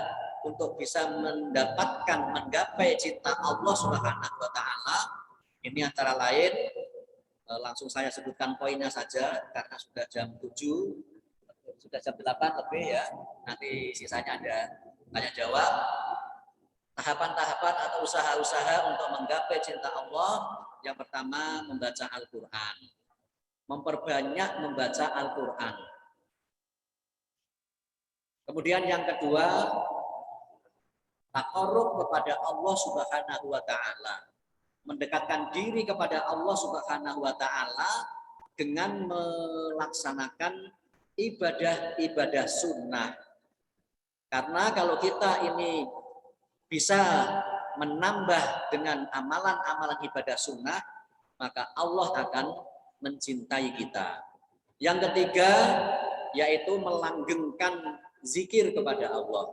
untuk bisa menggapai cinta Allah Subhanahu wa taala. Ini antara lain, langsung saya sebutkan poinnya saja karena sudah jam 7, sudah jam 8 lebih ya. Nanti sisanya ada tanya jawab. Tahapan-tahapan atau usaha-usaha untuk menggapai cinta Allah. Yang pertama, membaca Al-Qur'an. Memperbanyak membaca Al-Qur'an. Kemudian yang kedua, taqarrub kepada Allah Subhanahu wa taala. Mendekatkan diri kepada Allah Subhanahu wa taala dengan melaksanakan ibadah-ibadah sunnah. Karena kalau kita ini bisa menambah dengan amalan-amalan ibadah sunnah, maka Allah akan mencintai kita. Yang ketiga, yaitu melanggengkan zikir kepada Allah.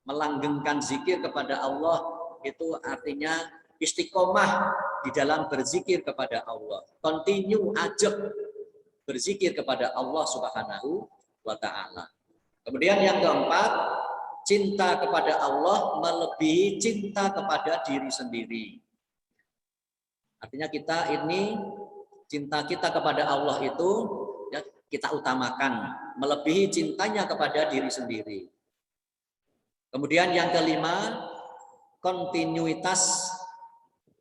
Melanggengkan zikir kepada Allah itu artinya istiqomah di dalam berzikir kepada Allah. Continue, ajak berzikir kepada Allah Subhanahu wa taala. Kemudian yang keempat, cinta kepada Allah melebihi cinta kepada diri sendiri. Artinya kita ini, cinta kita kepada Allah itu ya, kita utamakan, melebihi cintanya kepada diri sendiri. Kemudian yang kelima, kontinuitas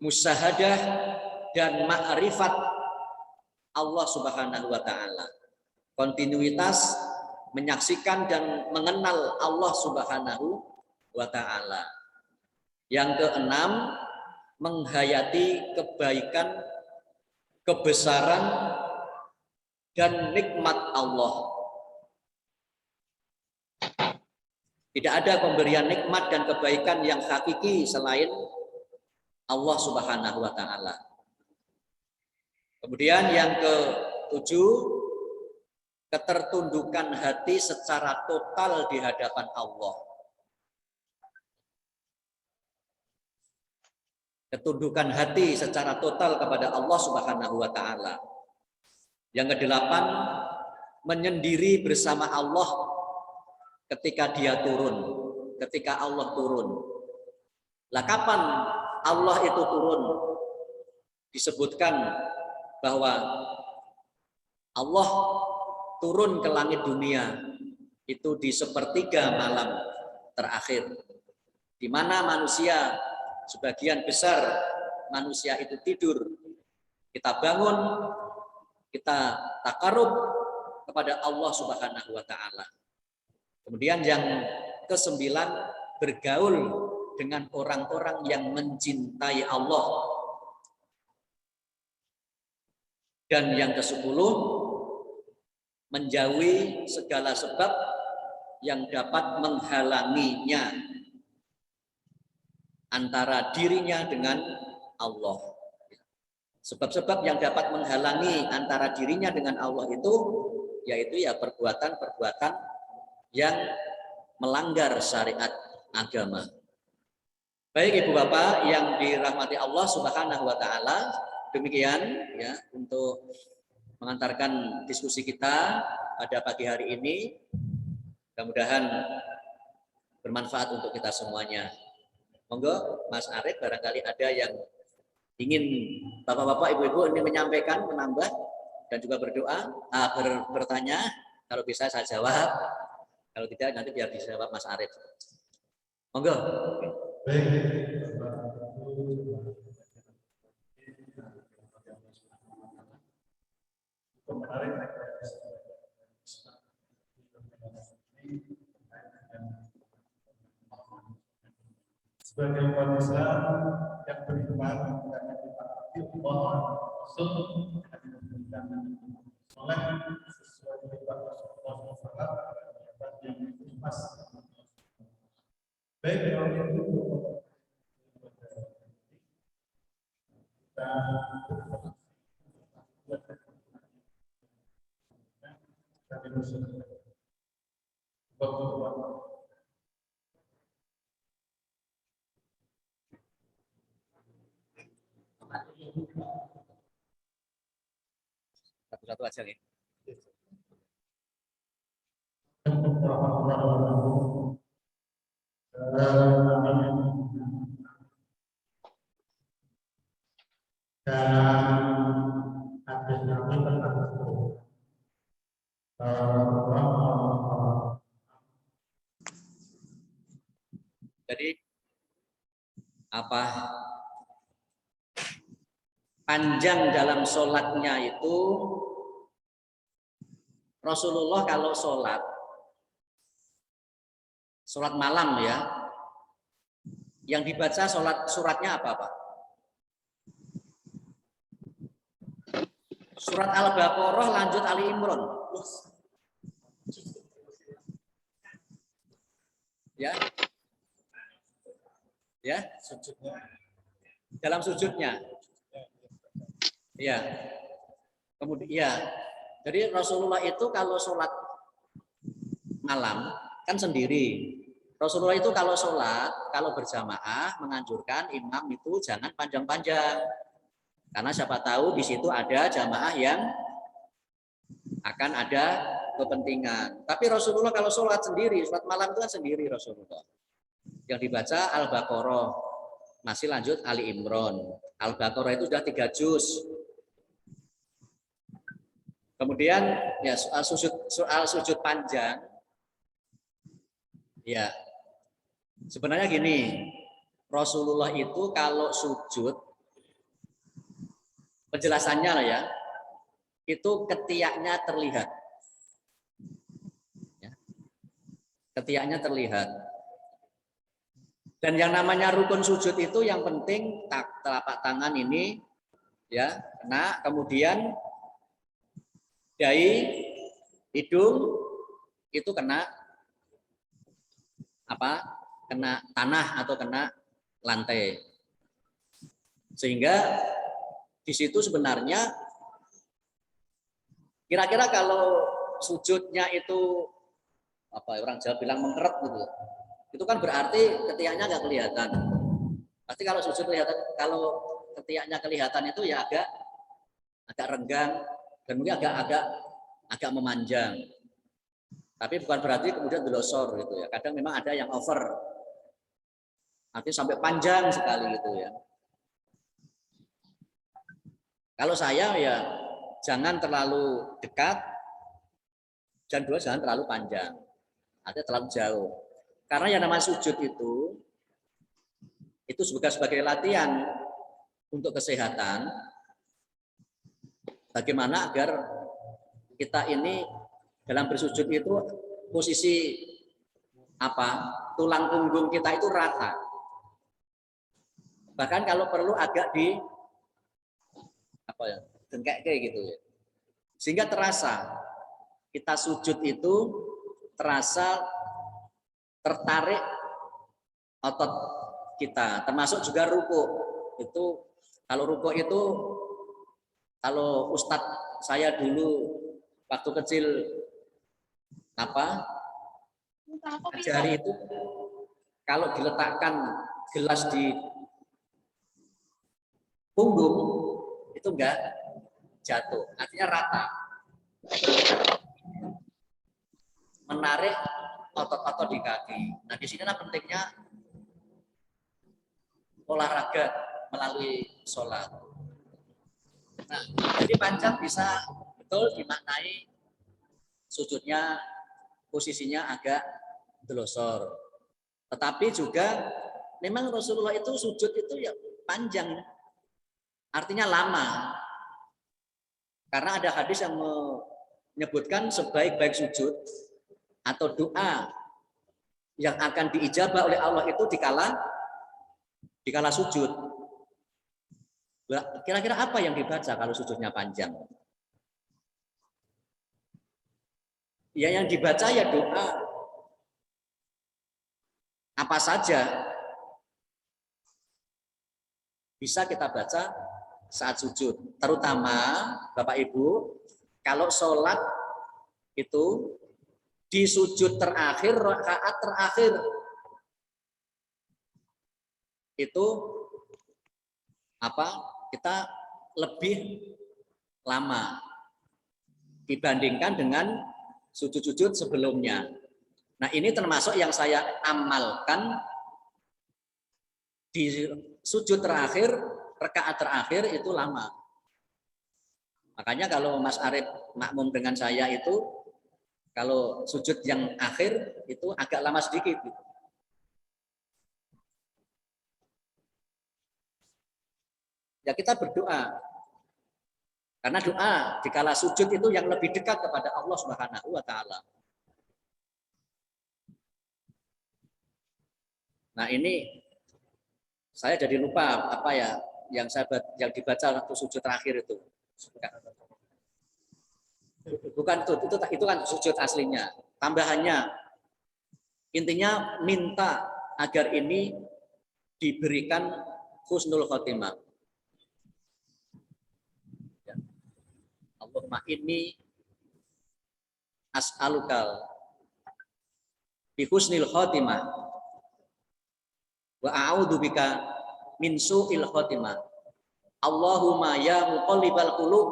musyahadah dan ma'rifat Allah Subhanahu wa taala. Kontinuitas menyaksikan dan mengenal Allah Subhanahu wa taala. Yang keenam, menghayati kebaikan, kebesaran dan nikmat Allah. Tidak ada pemberian nikmat dan kebaikan yang hakiki selain Allah Subhanahu wa taala. Kemudian yang 7, ketertundukan hati secara total di hadapan Allah. Ketundukan hati secara total kepada Allah Subhanahu wa taala. Yang ke-8, menyendiri bersama Allah ketika dia turun, ketika Allah turun. Lah kapan Allah itu turun? Disebutkan bahwa Allah turun ke langit dunia itu di sepertiga malam terakhir, di mana manusia, sebagian besar manusia itu tidur. Kita bangun, kita takarub kepada Allah Subhanahu wa taala. Kemudian yang ke-9, bergaul dengan orang-orang yang mencintai Allah. Dan yang ke-10, menjauhi segala sebab yang dapat menghalanginya antara dirinya dengan Allah. Sebab-sebab yang dapat menghalangi antara dirinya dengan Allah itu, yaitu ya perbuatan-perbuatan yang melanggar syariat agama. Baik Ibu Bapak yang dirahmati Allah Subhanahu wa taala, demikian ya untuk mengantarkan diskusi kita pada pagi hari ini. Mudah-mudahan bermanfaat untuk kita semuanya. Monggo Mas Arif, barangkali ada yang ingin Bapak-bapak, Ibu-ibu ini menyampaikan, menambah dan juga berdoa, bertanya, kalau bisa saya jawab, kalau tidak nanti biar dijawab Mas Arif. Monggo. Sebagai umat Islam yang beriman karena kita Allah Rasul oleh sesuai dengan Rasulullah yang ikhlas. Baik kalau itu Satu-satu aja nih. Jadi apa panjang dalam sholatnya itu, Rasulullah kalau sholat malam ya, yang dibaca suratnya apa Pak? Surat Al-Baqarah lanjut Ali Imran. Ya. Ya, sujudnya. Dalam sujudnya. Ya. Kemudian ya. Jadi Rasulullah itu kalau sholat malam kan sendiri. Rasulullah itu kalau sholat, kalau berjamaah menganjurkan imam itu jangan panjang-panjang. Karena siapa tahu di situ ada jamaah yang akan ada kepentingan. Tapi Rasulullah kalau sholat sendiri, sholat malam itu kan sendiri Rasulullah. Yang dibaca Al-Baqarah, masih lanjut Ali Imran. Al-Baqarah itu sudah 3 juz. Kemudian ya soal sujud panjang, ya sebenarnya gini, Rasulullah itu kalau sujud, penjelasannya lah ya, itu ketiaknya terlihat, ya. Ketiaknya terlihat. Dan yang namanya rukun sujud itu yang penting telapak tangan ini ya kena, kemudian dahi, hidung itu kena apa? Kena tanah atau kena lantai. Sehingga di situ sebenarnya Kira-kira kalau sujudnya itu apa orang Jawa bilang mengkeret gitu, itu kan berarti ketiaknya nggak kelihatan. Pasti kalau sujud kelihatan, kalau ketiaknya kelihatan itu ya agak renggang dan mungkin agak memanjang. Tapi bukan berarti kemudian delosor gitu ya. Kadang memang ada yang over, artinya sampai panjang sekali gitu ya. Kalau saya ya jangan terlalu dekat dan dua jangan terlalu panjang, artinya terlalu jauh. Karena yang namanya sujud itu sebagai latihan untuk kesehatan. Bagaimana agar kita ini dalam bersujud itu posisi tulang punggung kita itu rata. Bahkan kalau perlu agak dengkek kayak gitu ya. Sehingga terasa kita sujud itu terasa tertarik otot kita, termasuk juga ruku. Itu kalau ruku itu kalau Ustadz saya dulu waktu kecil ajari itu kalau diletakkan gelas di punggung itu enggak jatuh, artinya rata. Menarik otot-otot di kaki. Nah, di sinilah pentingnya olahraga melalui sholat. Nah, jadi panjang bisa betul dimaknai sujudnya posisinya agak delosor. Tetapi juga memang Rasulullah itu sujud itu ya panjang, artinya lama. Karena ada hadis yang menyebutkan sebaik-baik sujud atau doa yang akan diijabah oleh Allah itu dikala sujud. Kira-kira apa yang dibaca kalau sujudnya panjang? Ya yang dibaca ya doa. Apa saja bisa kita baca saat sujud. Terutama Bapak Ibu, kalau sholat itu di sujud terakhir, rakaat terakhir itu kita lebih lama dibandingkan dengan sujud-sujud sebelumnya. Nah, ini termasuk yang saya amalkan di sujud terakhir, rakaat terakhir itu lama. Makanya kalau Mas Arif makmum dengan saya itu, kalau sujud yang akhir itu agak lama sedikit. Gitu. Ya kita berdoa. Karena doa dikala sujud itu yang lebih dekat kepada Allah Subhanahu wa taala. Nah, ini saya jadi lupa yang yang dibaca waktu sujud terakhir itu. Bukan itu kan sujud aslinya. Tambahannya intinya minta agar ini diberikan husnul khotimah. Allahumma inni as'alukal bi husnil khotimah wa a'udzubika min su'il khotimah. Allahumma ya muqallibal qulub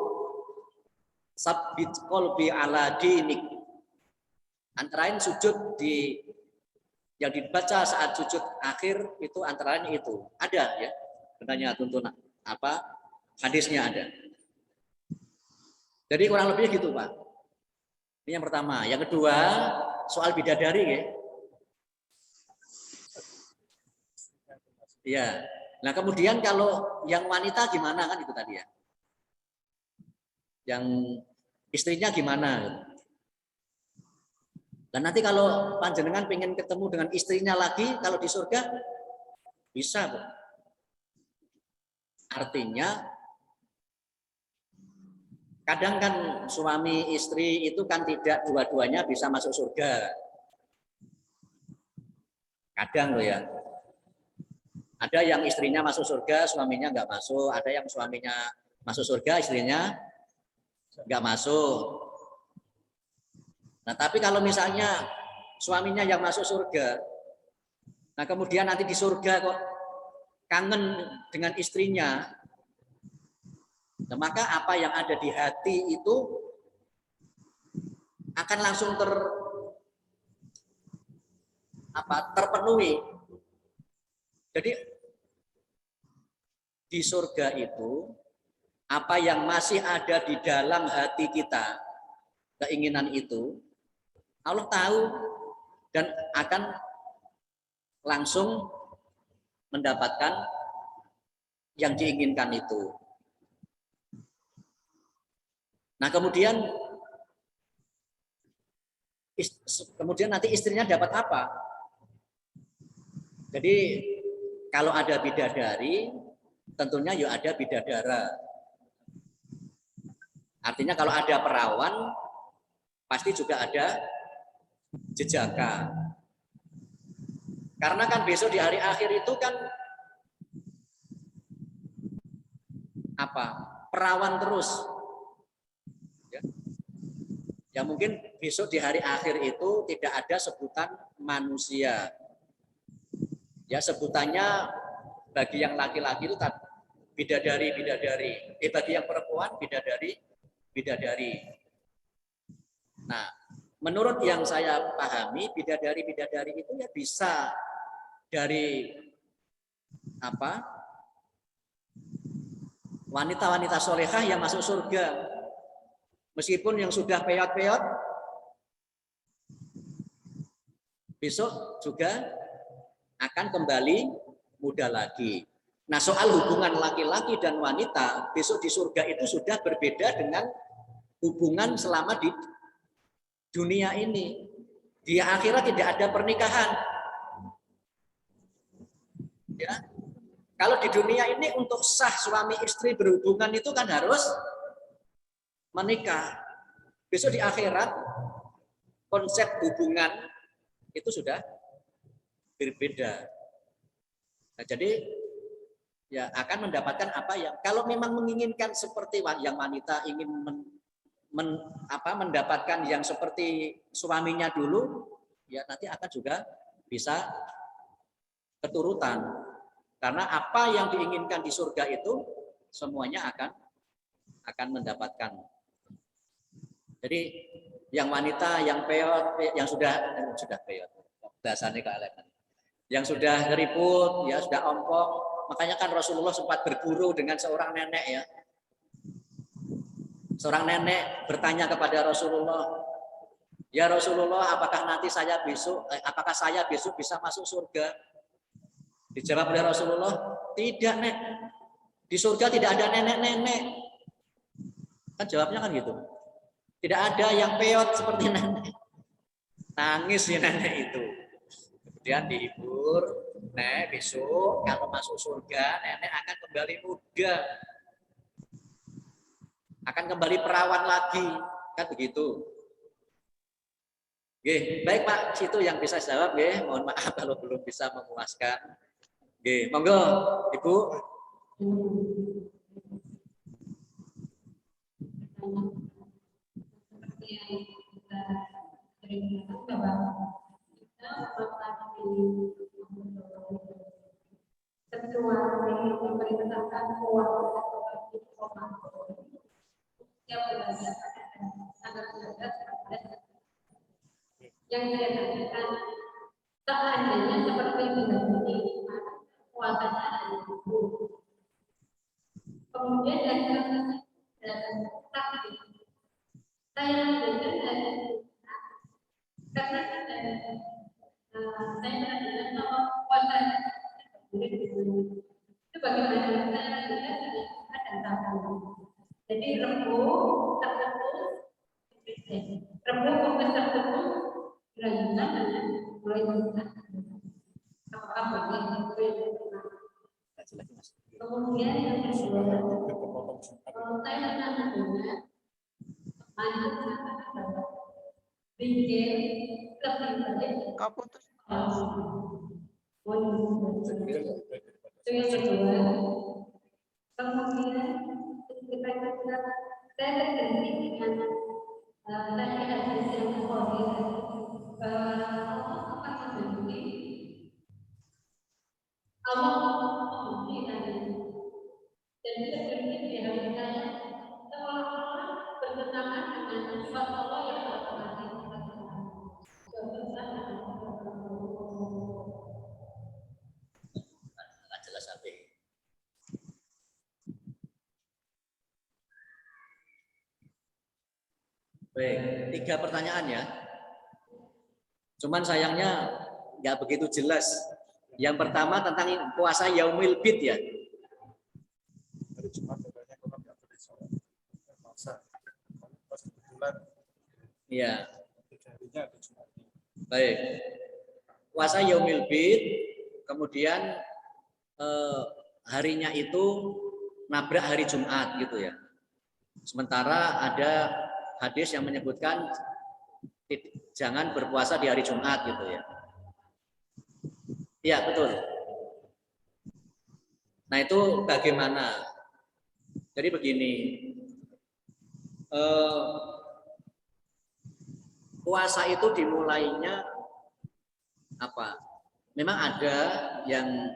sabbit qalbi ala dinik. Antara lain sujud yang dibaca saat sujud akhir itu antara lain itu. Ada ya. Benarnya tuntunan hadisnya ada. Jadi kurang lebih gitu, Pak. Ini yang pertama. Yang kedua, soal bidadari ya. Iya. Nah, kemudian kalau yang wanita gimana kan itu tadi ya. Yang istrinya gimana? Dan nanti kalau panjenengan pengen ketemu dengan istrinya lagi kalau di surga bisa, Bu. Artinya kadang kan suami istri itu kan tidak dua-duanya bisa masuk surga. Kadang loh ya. Ada yang istrinya masuk surga, suaminya nggak masuk. Ada yang suaminya masuk surga, istrinya nggak masuk. Nah, tapi kalau misalnya suaminya yang masuk surga, nah kemudian nanti di surga kok kangen dengan istrinya, nah, maka apa yang ada di hati itu akan langsung terpenuhi. Jadi di surga itu apa yang masih ada di dalam hati kita, keinginan itu Allah tahu dan akan langsung mendapatkan yang diinginkan itu. Nah, kemudian nanti istrinya dapat apa? Jadi kalau ada bidadari, tentunya ya ada bidadara. Artinya kalau ada perawan, pasti juga ada jejaka. Karena kan besok di hari akhir itu kan perawan terus. Ya mungkin besok di hari akhir itu tidak ada sebutan manusia. Ya sebutannya bagi yang laki-laki itu bidadari. Bagi yang perempuan bidadari. Nah, menurut yang saya pahami bidadari itu ya bisa dari wanita-wanita solehah yang masuk surga. Meskipun yang sudah peyot-peyot besok juga akan kembali muda lagi. Nah, soal hubungan laki-laki dan wanita besok di surga itu sudah berbeda dengan hubungan selama di dunia ini. Di akhirat tidak ada pernikahan. Ya. Kalau di dunia ini untuk sah suami istri berhubungan itu kan harus menikah. Besok di akhirat konsep hubungan itu sudah berbeda. Nah, jadi ya akan mendapatkan apa yang kalau memang menginginkan seperti yang wanita ingin mendapatkan yang seperti suaminya dulu, ya nanti akan juga bisa keturutan. Karena apa yang diinginkan di surga itu semuanya akan mendapatkan. Jadi yang wanita, yang peyot, yang sudah peyot, bahasanya kealeman, yang sudah keriput, ya sudah ompong. Makanya kan Rasulullah sempat berburu dengan seorang nenek ya. Seorang nenek bertanya kepada Rasulullah, ya Rasulullah, apakah saya besok bisa masuk surga? Dijawab oleh Rasulullah, tidak nek. Di surga tidak ada nenek-nenek. Kan jawabnya kan gitu. Tidak ada yang peyot seperti nenek. Nangis ya nenek itu. Kemudian dihibur, nek besok kalau masuk surga nenek akan kembali muda. Akan kembali perawan lagi. Kan begitu. Oke, baik Pak, situ yang bisa jawab ya. Mohon maaf kalau belum bisa memuaskan. Oke, monggo Ibu. Seperti yang kita sering bahwa kita mengalami memerintahkan kuat atau yang berdasarkan sangat yang saya katakan seandainya seperti ini kuasanya ada ibu. Kemudian dan sakit saya berikan dari karena saya mengatakan bahwa kuasanya itu bagaimana saya tidak ada tahapan. Jadi rembuh kombes tertentu dilanjutkan dengan mulai apakah boleh kemudian yang kedua saya pernah mendengar bikin lebih baik putus itu yang kedua kemudian kita saya terganti dengan tadi hadis yang Bukhari bahwa Allah akan memberi Allah memberi tadi dan tidak berhenti di hari raya seolah-olah bertentangan dengan sifat Allah yang otomatis. Nggak jelas apa. Baik, 3 pertanyaan ya. Cuman sayangnya nggak begitu jelas. Yang pertama tentang puasa Yaumil Bid ya. Hari Jumat katanya kalau nggak boleh sholat puasa. Pas kebetulan Iya. 3 harinya ada Jumat. Baik. Puasa Yaumil Bid, kemudian harinya itu nabrak hari Jumat gitu ya. Sementara ada hadis yang menyebutkan jangan berpuasa di hari Jumat gitu ya. Iya, betul. Nah, itu bagaimana? Jadi begini. Puasa itu dimulainya apa? Memang ada yang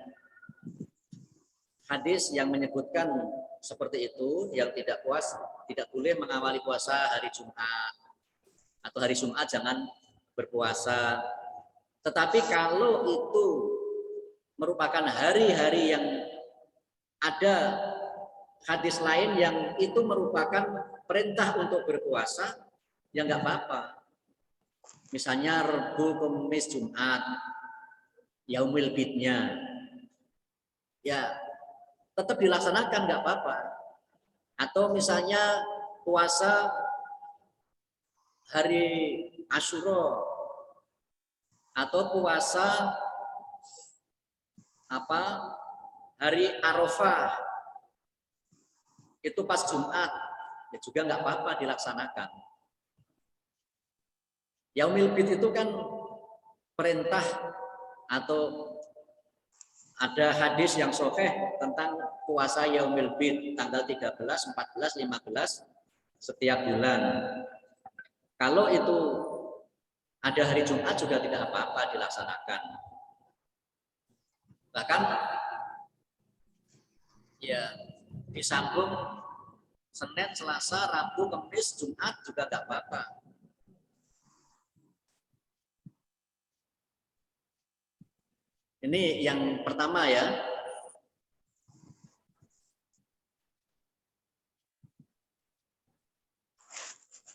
hadis yang menyebutkan seperti itu, yang tidak boleh mengawali puasa hari Jumat atau hari Jumat jangan berpuasa. Tetapi kalau itu merupakan hari-hari yang ada hadis lain yang itu merupakan perintah untuk berpuasa, ya nggak apa-apa. Misalnya Rebo, Kamis, Jumat, Yaumil Bidnya, ya tetap dilaksanakan nggak apa-apa. Atau misalnya puasa hari Asyura atau puasa hari Arafah itu pas Jumat, ya juga nggak apa-apa dilaksanakan. Yaumil Bid itu kan perintah atau ada hadis yang sahih tentang puasa Yaumil Bid tanggal 13, 14, 15 setiap bulan. Kalau itu ada hari Jumat juga tidak apa-apa dilaksanakan. Bahkan ya disambung Senin, Selasa, Rabu, Kamis, Jumat juga nggak apa-apa. Ini yang pertama ya.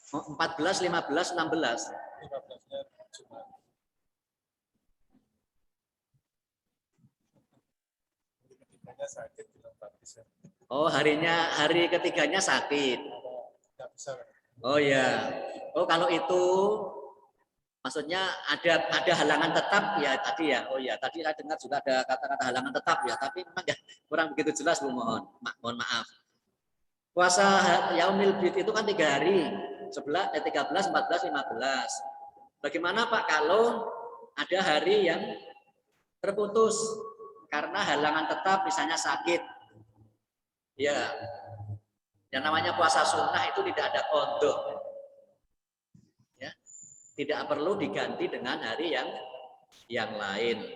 Oh, 14, 15, 16. 15-nya Jumat. Ketiganya sakit bilang tak bisa. Oh, hari ketiganya sakit. Nggak bisa. Oh ya. Oh, kalau itu maksudnya ada halangan tetap ya tadi ya. Oh ya, tadi saya dengar juga ada kata-kata halangan tetap ya, tapi memang ya kurang begitu jelas Bu, mohon maaf. Puasa Yaumil Bid itu kan 3 hari, 13, 14, 15. Bagaimana Pak kalau ada hari yang terputus karena halangan tetap, misalnya sakit? Ya, yang namanya puasa sunnah itu tidak ada qadha. Ya, tidak perlu diganti dengan hari yang lain.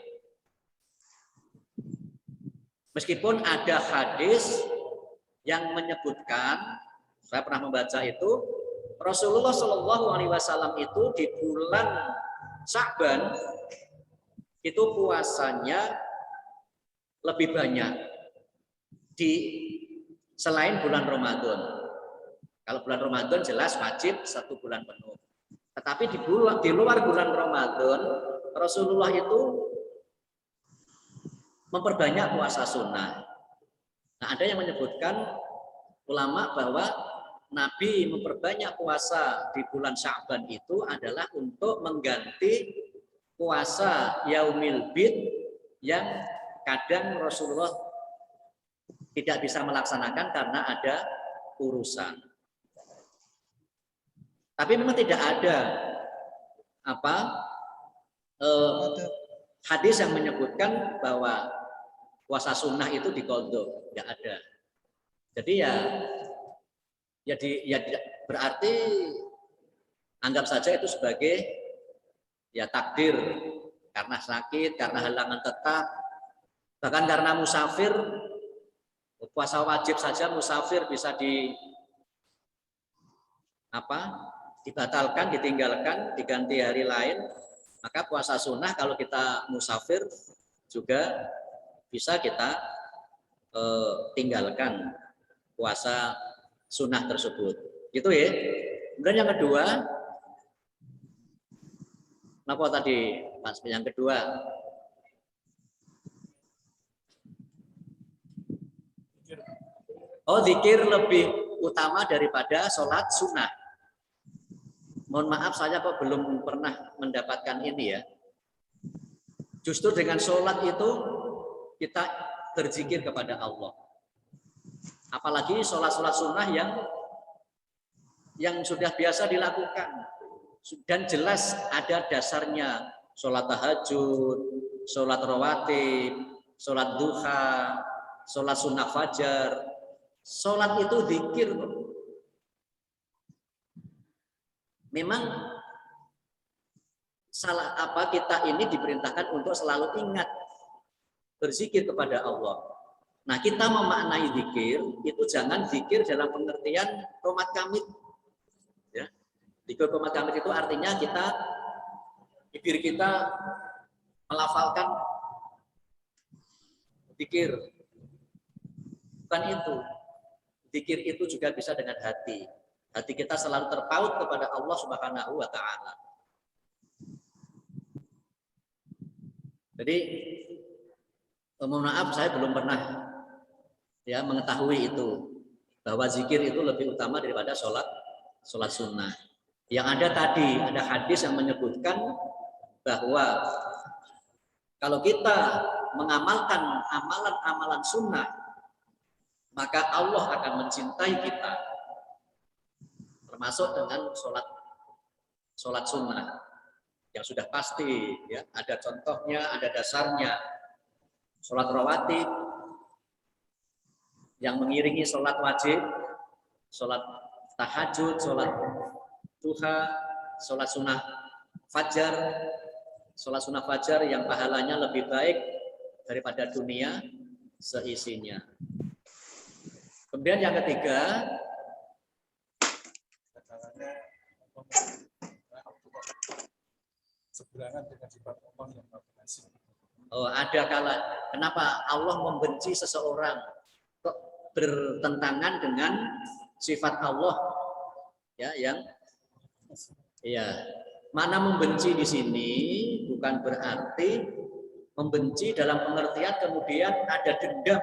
Meskipun ada hadis yang menyebutkan, saya pernah membaca itu, Rasulullah Shallallahu Alaihi Wasallam itu di bulan Sya'ban itu puasanya lebih banyak selain bulan Ramadan. Kalau bulan Ramadan jelas wajib 1 bulan penuh. Tetapi di luar bulan Ramadan, Rasulullah itu memperbanyak puasa sunnah. Nah, ada yang menyebutkan ulama bahwa Nabi memperbanyak puasa di bulan Sya'ban itu adalah untuk mengganti puasa Yaumil Bid yang kadang Rasulullah tidak bisa melaksanakan karena ada urusan. Tapi memang tidak ada hadis yang menyebutkan bahwa puasa sunnah itu diqadha, tidak ada. Jadi ya berarti Anggap saja itu sebagai ya takdir, karena sakit, karena halangan tetap, bahkan karena musafir, puasa wajib saja musafir bisa dibatalkan, ditinggalkan, diganti hari lain. Maka puasa sunnah kalau kita musafir juga bisa kita tinggalkan puasa sunnah tersebut. Itu ya. Kemudian yang kedua, apa tadi Mas? Yang kedua, zikir lebih utama daripada sholat sunnah. Mohon maaf, saya kok belum pernah mendapatkan ini ya. Justru dengan sholat itu kita berzikir kepada Allah. Apalagi sholat-sholat sunnah yang sudah biasa dilakukan. Dan jelas ada dasarnya. Sholat tahajud, sholat rawatib, sholat duha, sholat sunnah fajar. Sholat itu zikir. Memang kita ini diperintahkan untuk selalu ingat berzikir kepada Allah. Nah, kita memaknai zikir itu jangan zikir dalam pengertian qomat kamit. Ya. Zikir qomat kamit itu artinya bibir kita melafalkan zikir. Bukan itu. Zikir itu juga bisa dengan hati. Hati kita selalu terpaut kepada Allah Subhanahu wa Ta'ala. Jadi, mohon maaf, saya belum pernah ya mengetahui itu, bahwa zikir itu lebih utama daripada sholat sunnah. Yang ada tadi, ada hadis yang menyebutkan bahwa kalau kita mengamalkan amalan-amalan sunnah, maka Allah akan mencintai kita. Termasuk dengan sholat sunnah yang sudah pasti ya, ada contohnya, ada dasarnya. Sholat rawatib yang mengiringi sholat wajib, sholat tahajud, sholat duha, sholat sunnah fajar yang pahalanya lebih baik daripada dunia seisinya. Kemudian yang ketiga, seberangan dengan sifat Allah yang Maha Pengasih. Ada kala kenapa Allah membenci seseorang kok bertentangan dengan sifat Allah ya, yang mana membenci di sini bukan berarti membenci dalam pengertian kemudian ada dendam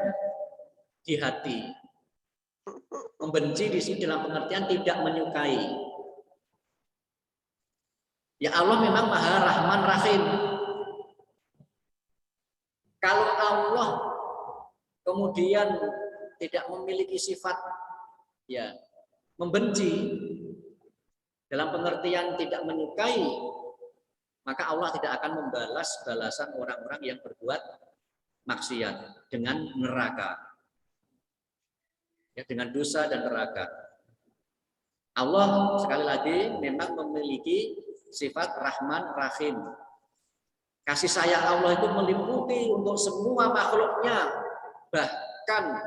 di hati. Membenci di sini dalam pengertian tidak menyukai. Ya, Allah memang Maha Rahman Rahim. Kalau Allah kemudian tidak memiliki sifat ya membenci dalam pengertian tidak menyukai, maka Allah tidak akan membalas balasan orang-orang yang berbuat maksiat dengan neraka. Ya, dengan dosa dan neraka. Allah sekali lagi memang memiliki sifat Rahman Rahim. Kasih sayang Allah itu meliputi untuk semua makhluknya, bahkan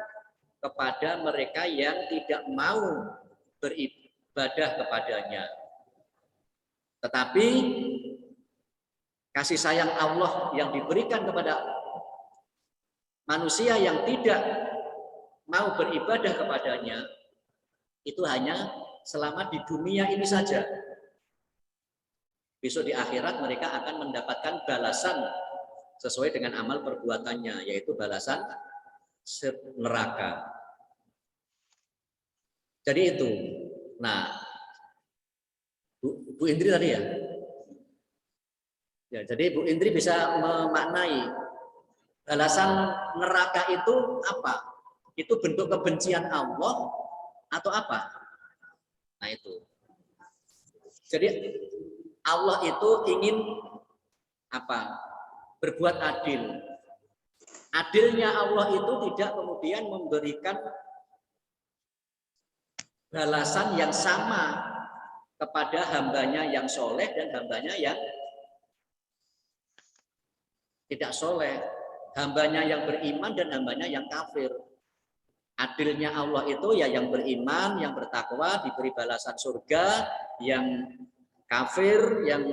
kepada mereka yang tidak mau beribadah kepadanya. Tetapi kasih sayang Allah yang diberikan kepada manusia yang tidak mau beribadah kepadanya itu hanya selama di dunia ini saja. Besok di akhirat mereka akan mendapatkan balasan sesuai dengan amal perbuatannya, yaitu balasan neraka. Jadi itu. Nah, Bu Indri tadi ya. Ya, jadi Bu Indri bisa memaknai balasan neraka itu apa? Itu bentuk kebencian Allah atau apa? Nah itu. Jadi Allah itu ingin apa? Berbuat adil. Adilnya Allah itu tidak kemudian memberikan balasan yang sama kepada hambanya yang soleh dan hambanya yang tidak soleh, hambanya yang beriman dan hambanya yang kafir. Adilnya Allah itu ya yang beriman, yang bertakwa diberi balasan surga, yang kafir, yang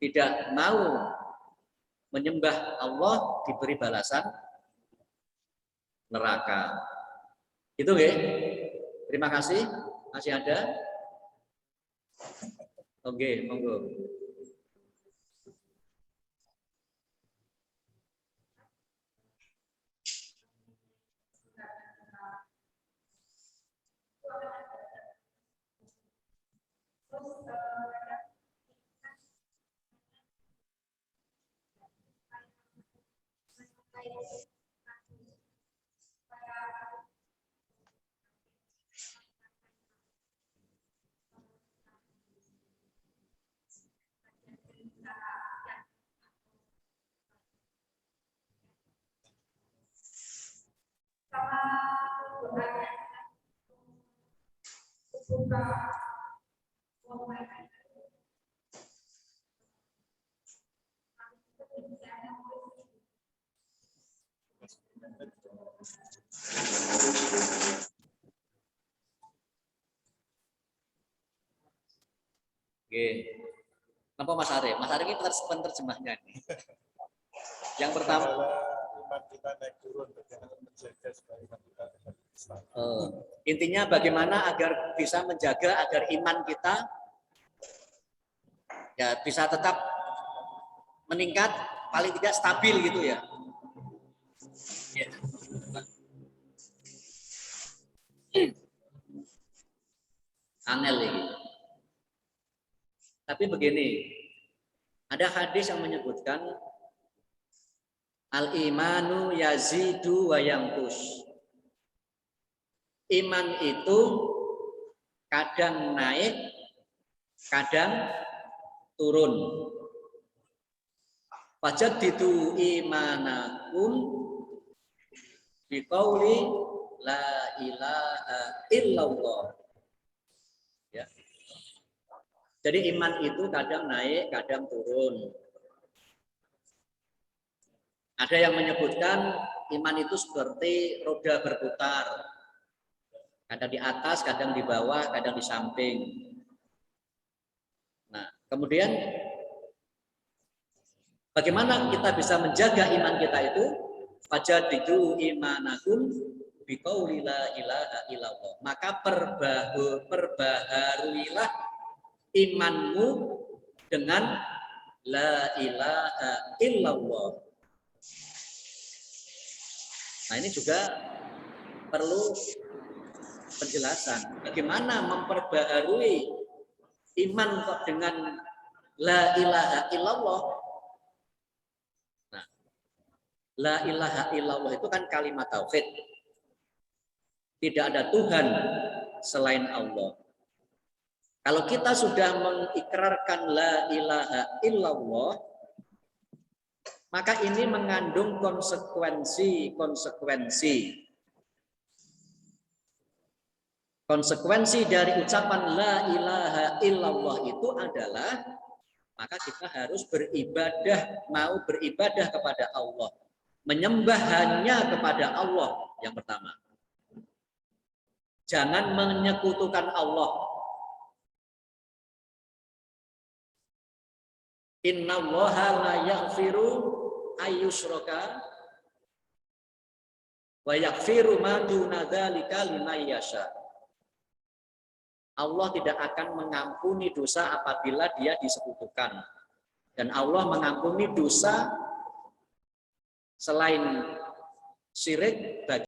tidak mau menyembah Allah diberi balasan neraka. Itu ya. Terima kasih. Masih ada? Oke, monggo. Oke. Kenapa Mas Arif? Mas Arif ini penerjemahnya nih. Yang pertama, iman kita naik turun, bagaimana menjaga supaya iman kita tetap Islam. Intinya bagaimana agar bisa menjaga agar iman kita ya bisa tetap meningkat, paling tidak stabil gitu ya. Angel ini. Tapi begini, ada hadis yang menyebutkan al-imanu yazidu wa yanqus. Iman itu kadang naik, kadang turun. Fajaddidu imanakum biqauli la ilaha illallah. Ya. Jadi iman itu kadang naik, kadang turun. Ada yang menyebutkan iman itu seperti roda berputar. Kadang di atas, kadang di bawah, kadang di samping. Nah, kemudian bagaimana kita bisa menjaga iman kita itu? Fajadidu imanakum biqauli la ilaha illallah. Maka perbaharuilah imanmu dengan la ilaha illallah. Nah, ini juga perlu penjelasan. Bagaimana memperbaharui iman kok dengan la ilaha illallah? Nah, la ilaha illallah itu kan kalimat tauhid. Tidak ada Tuhan selain Allah. Kalau kita sudah mengikrarkan la ilaha illallah, maka ini mengandung konsekuensi. Konsekuensi dari ucapan la ilaha illallah itu adalah maka kita harus beribadah, mau beribadah kepada Allah. Menyembah hanya kepada Allah yang pertama. Jangan menyekutukan Allah. Innallaha la yaghfiru ayyushraka wa yaghfiru ma duna dzalika liman yasha. Allah tidak akan mengampuni dosa apabila dia disekutukan. Dan Allah mengampuni dosa selain syirik bagi